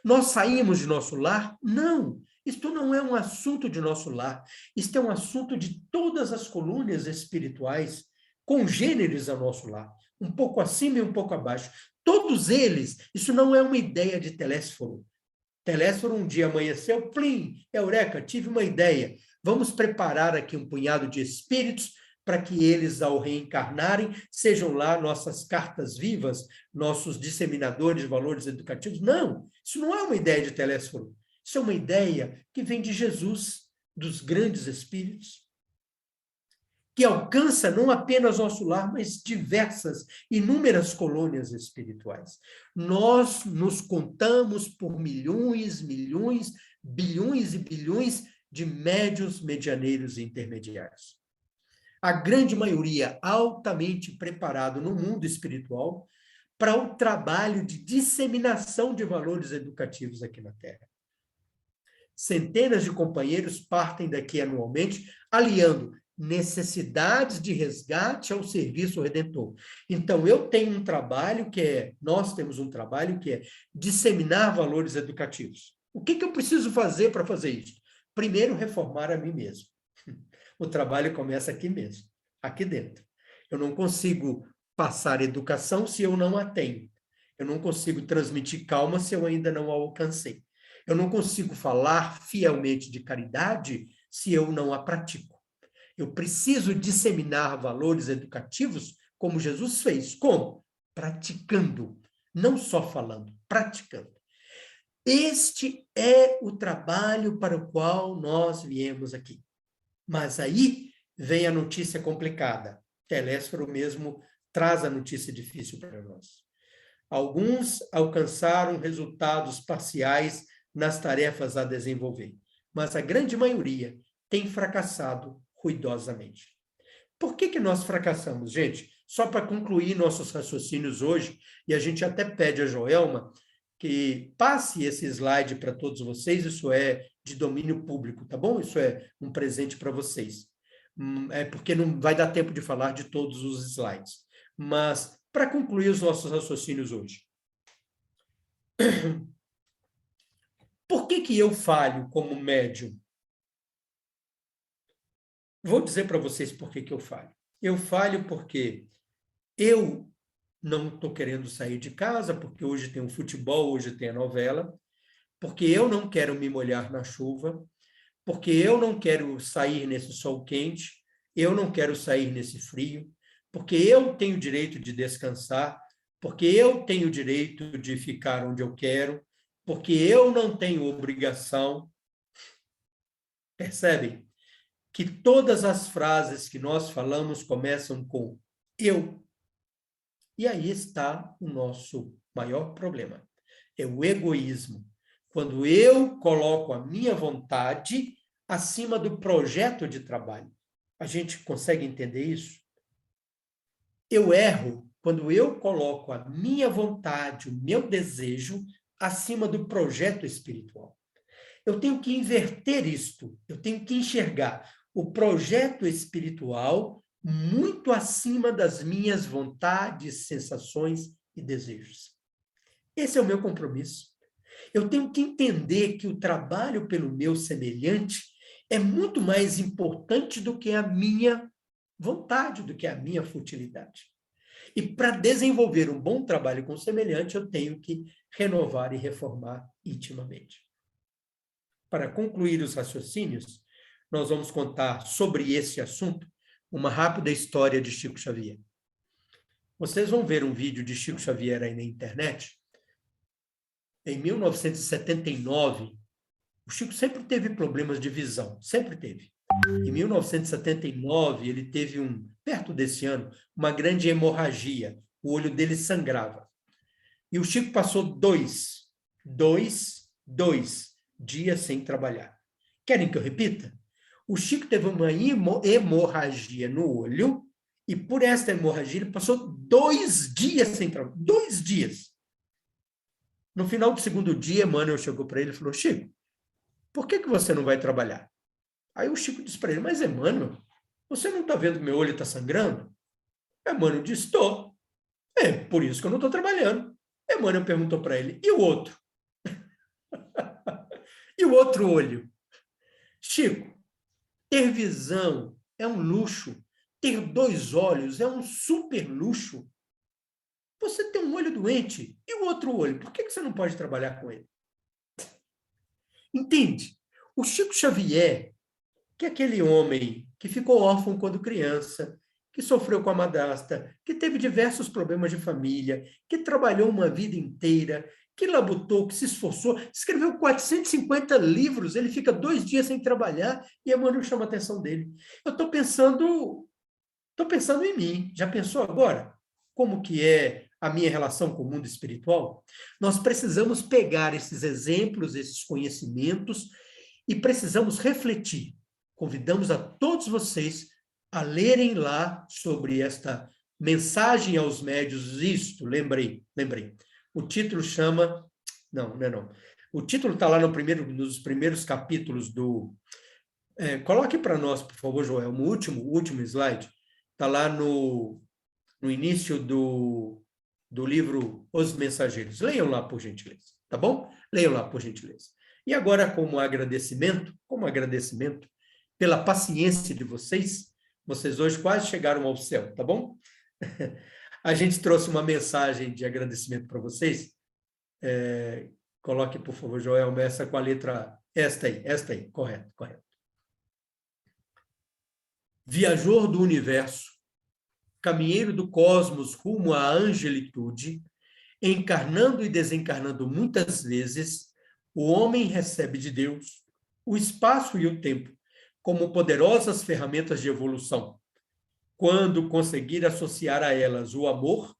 Nós saímos de nosso lar? Não. Isto não é um assunto de nosso lar. Isto é um assunto de todas as colônias espirituais congêneres ao nosso lar. Um pouco acima e um pouco abaixo. Todos eles, isso não é uma ideia de Telésforo. Telésforo um dia amanheceu, plim, eureka, tive uma ideia. Vamos preparar aqui um punhado de espíritos para que eles, ao reencarnarem, sejam lá nossas cartas vivas, nossos disseminadores de valores educativos. Não, isso não é uma ideia de Telésforo. Isso é uma ideia que vem de Jesus, dos grandes espíritos, que alcança não apenas nosso lar, mas diversas, inúmeras colônias espirituais. Nós nos contamos por milhões, milhões, bilhões e bilhões de médios, medianeiros e intermediários. A grande maioria altamente preparado no mundo espiritual para o trabalho de disseminação de valores educativos aqui na Terra. Centenas de companheiros partem daqui anualmente, aliando necessidades de resgate ao serviço redentor. Então, nós temos um trabalho que é disseminar valores educativos. O que eu preciso fazer para fazer isso? Primeiro, reformar a mim mesmo. O trabalho começa aqui mesmo, aqui dentro. Eu não consigo passar educação se eu não a tenho. Eu não consigo transmitir calma se eu ainda não a alcancei. Eu não consigo falar fielmente de caridade se eu não a pratico. Eu preciso disseminar valores educativos como Jesus fez. Como? Praticando. Não só falando, praticando. Este é o trabalho para o qual nós viemos aqui. Mas aí vem a notícia complicada. Telésforo mesmo traz a notícia difícil para nós. Alguns alcançaram resultados parciais nas tarefas a desenvolver, mas a grande maioria tem fracassado ruidosamente. Por que nós fracassamos, gente? Só para concluir nossos raciocínios hoje, e a gente até pede a Joelma que passe esse slide para todos vocês, isso é de domínio público, tá bom? Isso é um presente para vocês. É porque não vai dar tempo de falar de todos os slides. Mas, para concluir os nossos raciocínios hoje. Por que eu falho como médium? Vou dizer para vocês por que eu falho. Eu falho porque eu não estou querendo sair de casa, porque hoje tem o futebol, hoje tem a novela, porque eu não quero me molhar na chuva, porque eu não quero sair nesse sol quente, eu não quero sair nesse frio, porque eu tenho o direito de descansar, porque eu tenho o direito de ficar onde eu quero, porque eu não tenho obrigação. Percebem? Que todas as frases que nós falamos começam com eu. E aí está o nosso maior problema. É o egoísmo. Quando eu coloco a minha vontade acima do projeto de trabalho. A gente consegue entender isso? Eu erro quando eu coloco a minha vontade, o meu desejo, acima do projeto espiritual. Eu tenho que inverter isto. Eu tenho que enxergar o projeto espiritual muito acima das minhas vontades, sensações e desejos. Esse é o meu compromisso. Eu tenho que entender que o trabalho pelo meu semelhante é muito mais importante do que a minha vontade, do que a minha futilidade. E para desenvolver um bom trabalho com o semelhante, eu tenho que renovar e reformar intimamente. para concluir os raciocínios, nós vamos contar sobre esse assunto uma rápida história de Chico Xavier. Vocês vão ver um vídeo de Chico Xavier aí na internet. Em 1979, o Chico sempre teve problemas de visão, sempre teve. Em 1979, ele teve perto desse ano, uma grande hemorragia. O olho dele sangrava. E o Chico passou dois dias sem trabalhar. Querem que eu repita? O Chico teve uma hemorragia no olho e por esta hemorragia ele passou 2 dias sem trabalhar. 2 dias. No final do segundo dia, Emmanuel chegou para ele e falou: Chico, por que você não vai trabalhar? Aí o Chico disse para ele: mas Emmanuel, você não está vendo que meu olho está sangrando? Emmanuel disse: estou. É por isso que eu não estou trabalhando. Emmanuel perguntou para ele: e o outro? E o outro olho? Chico, ter visão é um luxo. Ter 2 olhos é um super luxo. Você tem um olho doente e o outro olho, por que você não pode trabalhar com ele? Entende? O Chico Xavier, que é aquele homem que ficou órfão quando criança, que sofreu com a madrasta, que teve diversos problemas de família, que trabalhou uma vida inteira, que labutou, que se esforçou, escreveu 450 livros, ele fica 2 dias sem trabalhar e Emmanuel chama a atenção dele. Eu estou pensando em mim. Já pensou agora? Como que é a minha relação com o mundo espiritual? Nós precisamos pegar esses exemplos, esses conhecimentos e precisamos refletir. Convidamos a todos vocês a lerem lá sobre esta mensagem aos médios. Isto, lembrei. O título chama... Não. O título está lá nos primeiros capítulos do... coloque para nós, por favor, Joel, o último slide. Está lá no início do livro Os Mensageiros. Leiam lá, por gentileza, tá bom? Leiam lá, por gentileza. E agora, como agradecimento pela paciência de vocês, vocês hoje quase chegaram ao céu, tá bom? A gente trouxe uma mensagem de agradecimento para vocês. Coloque, por favor, Joel, começa com a letra esta aí, correto. Viajor do universo, caminheiro do cosmos rumo à angelitude, encarnando e desencarnando muitas vezes, o homem recebe de Deus o espaço e o tempo como poderosas ferramentas de evolução. Quando conseguir associar a elas o amor,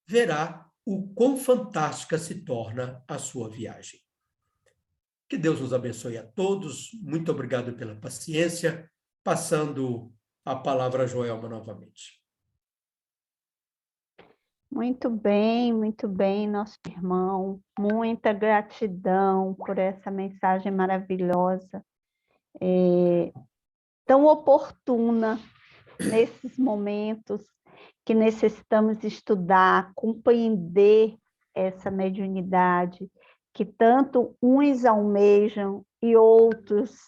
verá o quão fantástica se torna a sua viagem. Que Deus nos abençoe a todos. Muito obrigado pela paciência. Passando a palavra a Joelma novamente. Muito bem, nosso irmão. Muita gratidão por essa mensagem maravilhosa, tão oportuna nesses momentos que necessitamos estudar, compreender essa mediunidade, que tanto uns almejam e outros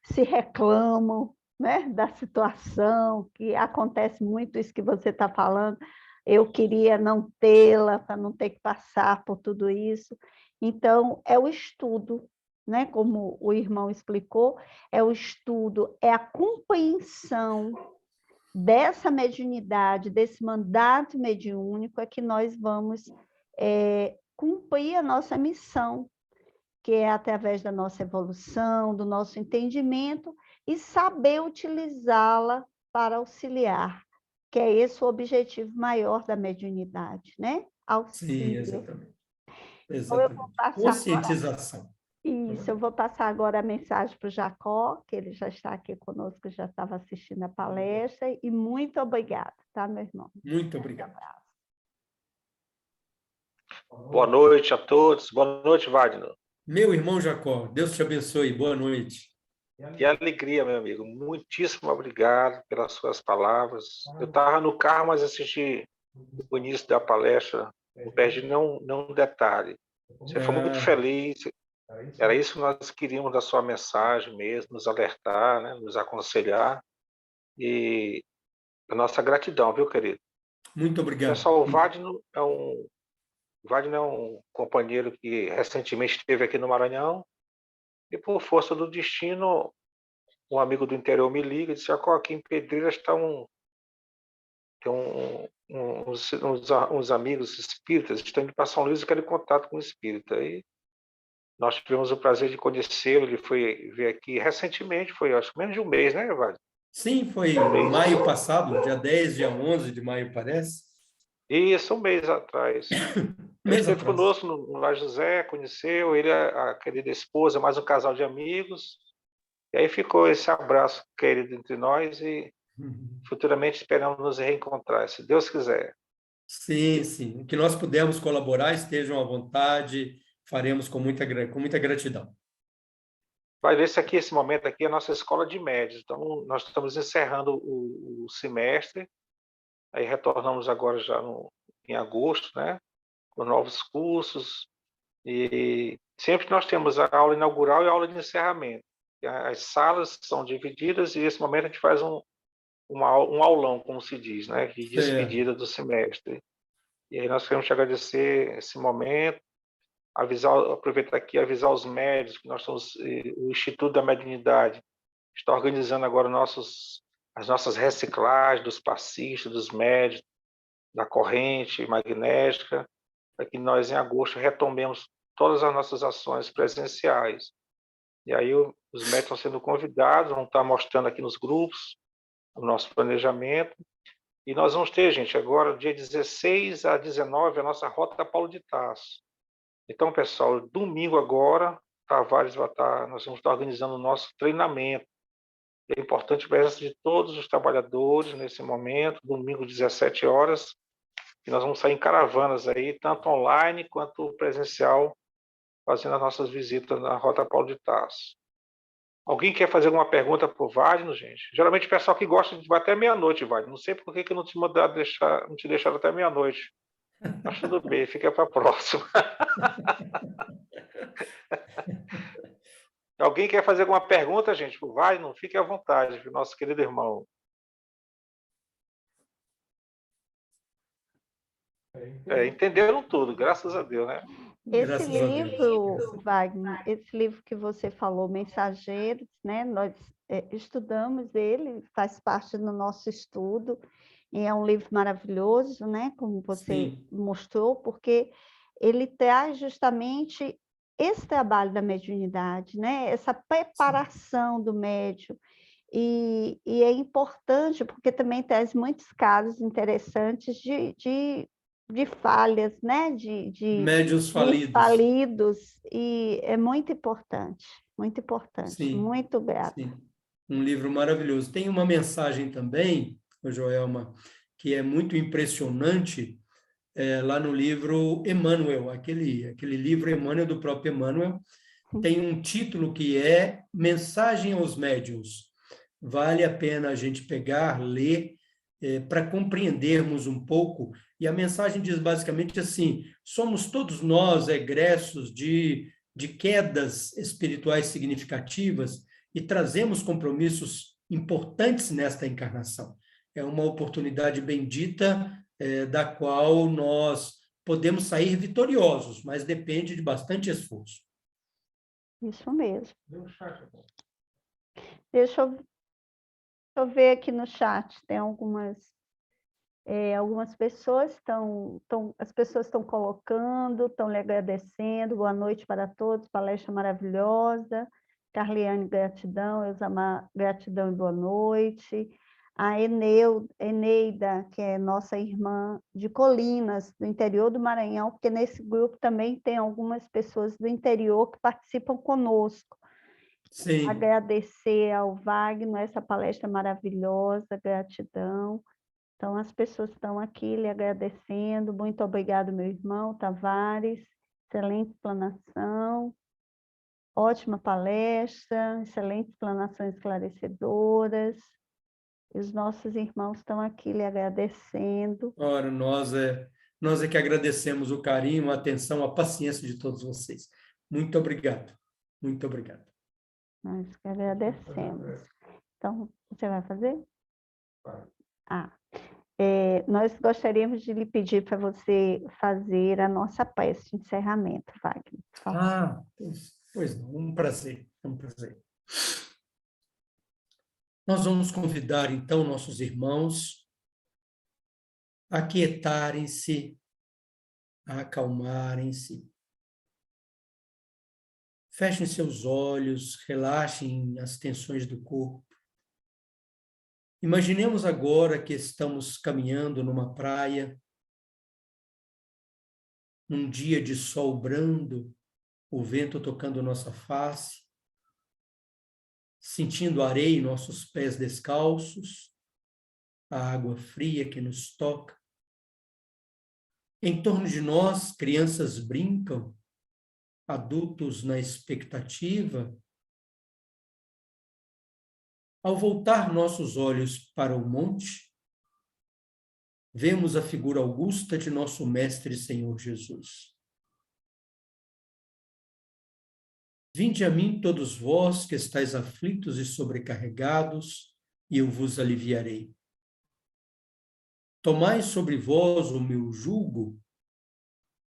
se reclamam, né, da situação, que acontece muito isso que você está falando. Eu queria não tê-la para não ter que passar por tudo isso. Então, é o estudo, né? Como o irmão explicou, é o estudo, é a compreensão dessa mediunidade, desse mandato mediúnico, é que nós vamos cumprir a nossa missão, que é através da nossa evolução, do nosso entendimento, e saber utilizá-la para auxiliar, que é esse o objetivo maior da mediunidade, né? Auxílio. Sim, exatamente. Então, eu vou passar Conscientização. Isso, eu vou passar agora a mensagem para o Jacó, que ele já está aqui conosco, já estava assistindo a palestra, e muito obrigada, tá, meu irmão? Muito obrigado. Boa noite a todos. Boa noite, Wagner. Meu irmão Jacó, Deus te abençoe. Boa noite. Que alegria, meu amigo. Muitíssimo obrigado pelas suas palavras. Eu estava no carro, mas assisti o início da palestra. Não perdi nenhum detalhe. Você foi muito feliz. Era isso que nós queríamos da sua mensagem mesmo, nos alertar, né? Nos aconselhar. E a nossa gratidão, viu, querido? Muito obrigado. Pessoal, o Wagner é um companheiro que recentemente esteve aqui no Maranhão E por força do destino, um amigo do interior me liga e disse: Jacó, aqui em Pedreiras tem uns amigos espíritas, estão indo para São Luís e querem contato com o espírita. E nós tivemos o prazer de conhecê-lo, ele foi ver aqui recentemente, foi acho que menos de um mês, né, Wagner? Sim, foi Um mês. maio passado, dia 10, dia 11 de maio, parece. Isso, um mês atrás. Ele Mês esteve atrás. conosco no Lar José, conheceu ele, a querida esposa, mais um casal de amigos. E aí ficou esse abraço querido entre nós e futuramente esperamos nos reencontrar, se Deus quiser. Sim, sim. O que nós pudermos colaborar, estejam à vontade, faremos com muita gratidão. Vai ver se aqui, esse momento aqui, é a nossa escola de médios. Então, nós estamos encerrando o semestre, aí retornamos agora já em agosto, né, com novos cursos, e sempre nós temos a aula inaugural e a aula de encerramento. As salas são divididas e, nesse momento, a gente faz um aulão, como se diz, né, de despedida do semestre. E aí nós queremos te agradecer esse momento, aproveitar aqui e avisar os médios que nós estamos, o Instituto da Mediunidade está organizando agora as nossas reciclagens dos passistas, dos médios, da corrente magnética, para que nós, em agosto, retomemos todas as nossas ações presenciais. E aí os médicos estão sendo convidados, vão estar mostrando aqui nos grupos o nosso planejamento. E nós vamos ter, gente, agora, dia 16 a 19, a nossa Rota Paulo de Tarso. Então, pessoal, domingo agora, Tavares nós vamos estar organizando o nosso treinamento. É importante a presença de todos os trabalhadores nesse momento, domingo, 17 horas, e nós vamos sair em caravanas aí, tanto online quanto presencial, fazendo as nossas visitas na Rota Paulo de Tarso. Alguém quer fazer alguma pergunta para o Wagner, gente? Geralmente o pessoal que gosta de vai até meia-noite, Wagner. Não sei por que não não te deixaram até meia-noite. Mas tudo bem, fica para a próxima. Alguém quer fazer alguma pergunta, gente, para o Wagner? Fique à vontade, para o nosso querido irmão. Entenderam tudo, graças a Deus, né? Esse livro, Wagner, esse livro que você falou, Mensageiros, né? Nós estudamos ele, faz parte do nosso estudo, e é um livro maravilhoso, né? Como você mostrou, porque ele traz justamente esse trabalho da mediunidade, né? Essa preparação do médium. E é importante, porque também traz muitos casos interessantes de falhas, né? Médiuns falidos. Falidos, e é muito importante, Sim, muito grato. sim. Um livro maravilhoso. Tem uma mensagem também, Joelma, que é muito impressionante, lá no livro Emmanuel, aquele livro Emmanuel, do próprio Emmanuel, tem um título que é Mensagem aos Médiuns. Vale a pena a gente pegar, ler, para compreendermos um pouco. E a mensagem diz basicamente assim: somos todos nós egressos de quedas espirituais significativas e trazemos compromissos importantes nesta encarnação. É uma oportunidade bendita, da qual nós podemos sair vitoriosos, mas depende de bastante esforço. Isso mesmo. Deixa eu ver aqui no chat, tem algumas pessoas as pessoas estão colocando, estão lhe agradecendo, boa noite para todos, palestra maravilhosa, Carliane, gratidão, Elzamar, gratidão e boa noite, a Eneida, que é nossa irmã de Colinas, do interior do Maranhão, porque nesse grupo também tem algumas pessoas do interior que participam conosco. Sim. Agradecer ao Wagner, essa palestra maravilhosa, gratidão. Então, as pessoas estão aqui lhe agradecendo. Muito obrigado, meu irmão Tavares. Excelente explanação. Ótima palestra, excelente explanações esclarecedoras. E os nossos irmãos estão aqui lhe agradecendo. Ora, nós é que agradecemos o carinho, a atenção, a paciência de todos vocês. Muito obrigado. Muito obrigado. Nós que agradecemos. Então, você vai fazer? Nós gostaríamos de lhe pedir para você fazer a nossa prece de encerramento, Wagner. Pois não, um prazer, um prazer. Nós vamos convidar, então, nossos irmãos a aquietarem-se, a acalmarem-se. Fechem seus olhos, relaxem as tensões do corpo. Imaginemos agora que estamos caminhando numa praia, num dia de sol brando, o vento tocando nossa face, sentindo a areia em nossos pés descalços, a água fria que nos toca. Em torno de nós, crianças brincam, adultos na expectativa. Ao voltar nossos olhos para o monte, vemos a figura augusta de nosso Mestre Senhor Jesus. Vinde a mim todos vós que estáis aflitos e sobrecarregados, e eu vos aliviarei. Tomai sobre vós o meu jugo,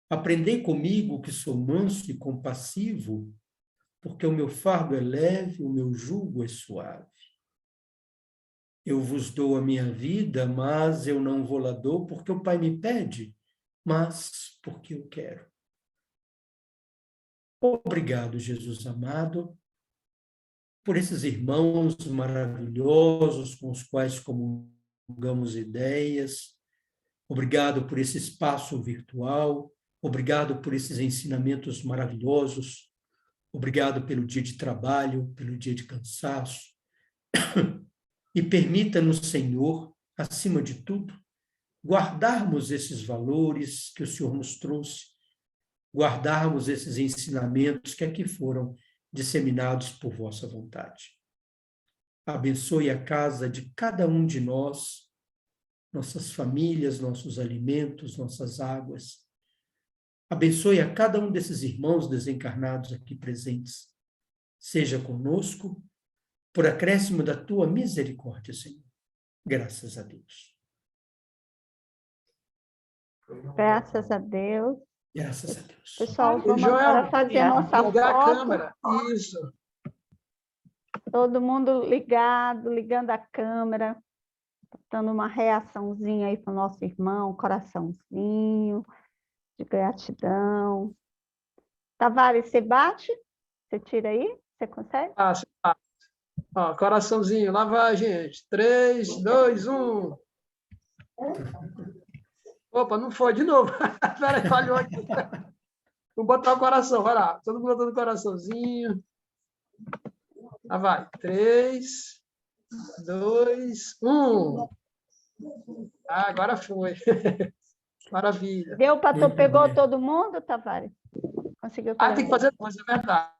aprendei comigo que sou manso e compassivo, porque o meu fardo é leve, o meu jugo é suave. Eu vos dou a minha vida, mas eu não vou-la dou porque o Pai me pede, mas porque eu quero. Obrigado, Jesus amado, por esses irmãos maravilhosos com os quais comungamos ideias. Obrigado por esse espaço virtual. Obrigado por esses ensinamentos maravilhosos. Obrigado pelo dia de trabalho, pelo dia de cansaço. E permita-nos, Senhor, acima de tudo, guardarmos esses valores que o Senhor nos trouxe, guardarmos esses ensinamentos que aqui foram disseminados por vossa vontade. Abençoe a casa de cada um de nós, nossas famílias, nossos alimentos, nossas águas. Abençoe a cada um desses irmãos desencarnados aqui presentes. Seja conosco, por acréscimo da tua misericórdia, Senhor. Graças a Deus. Graças a Deus. Graças a Deus. Pessoal, vamos Joel, agora fazer nossa ligar a foto. câmera. Isso. Todo mundo ligado, ligando a câmera, dando uma reaçãozinha aí para o nosso irmão, coraçãozinho de gratidão. Tavares, você bate? Você tira aí? Você consegue? Ó, coraçãozinho, lá vai, gente. 3, 2, 1. Opa, não foi de novo. Peraí, falhou aqui. Vou botar o coração, vai lá. Todo mundo botando coraçãozinho. Lá vai. 3, 2, 1. Ah, agora foi. Maravilha. Deu para tu, pegou todo mundo, Tavares? Conseguiu pegar? Tem que fazer mais, é verdade.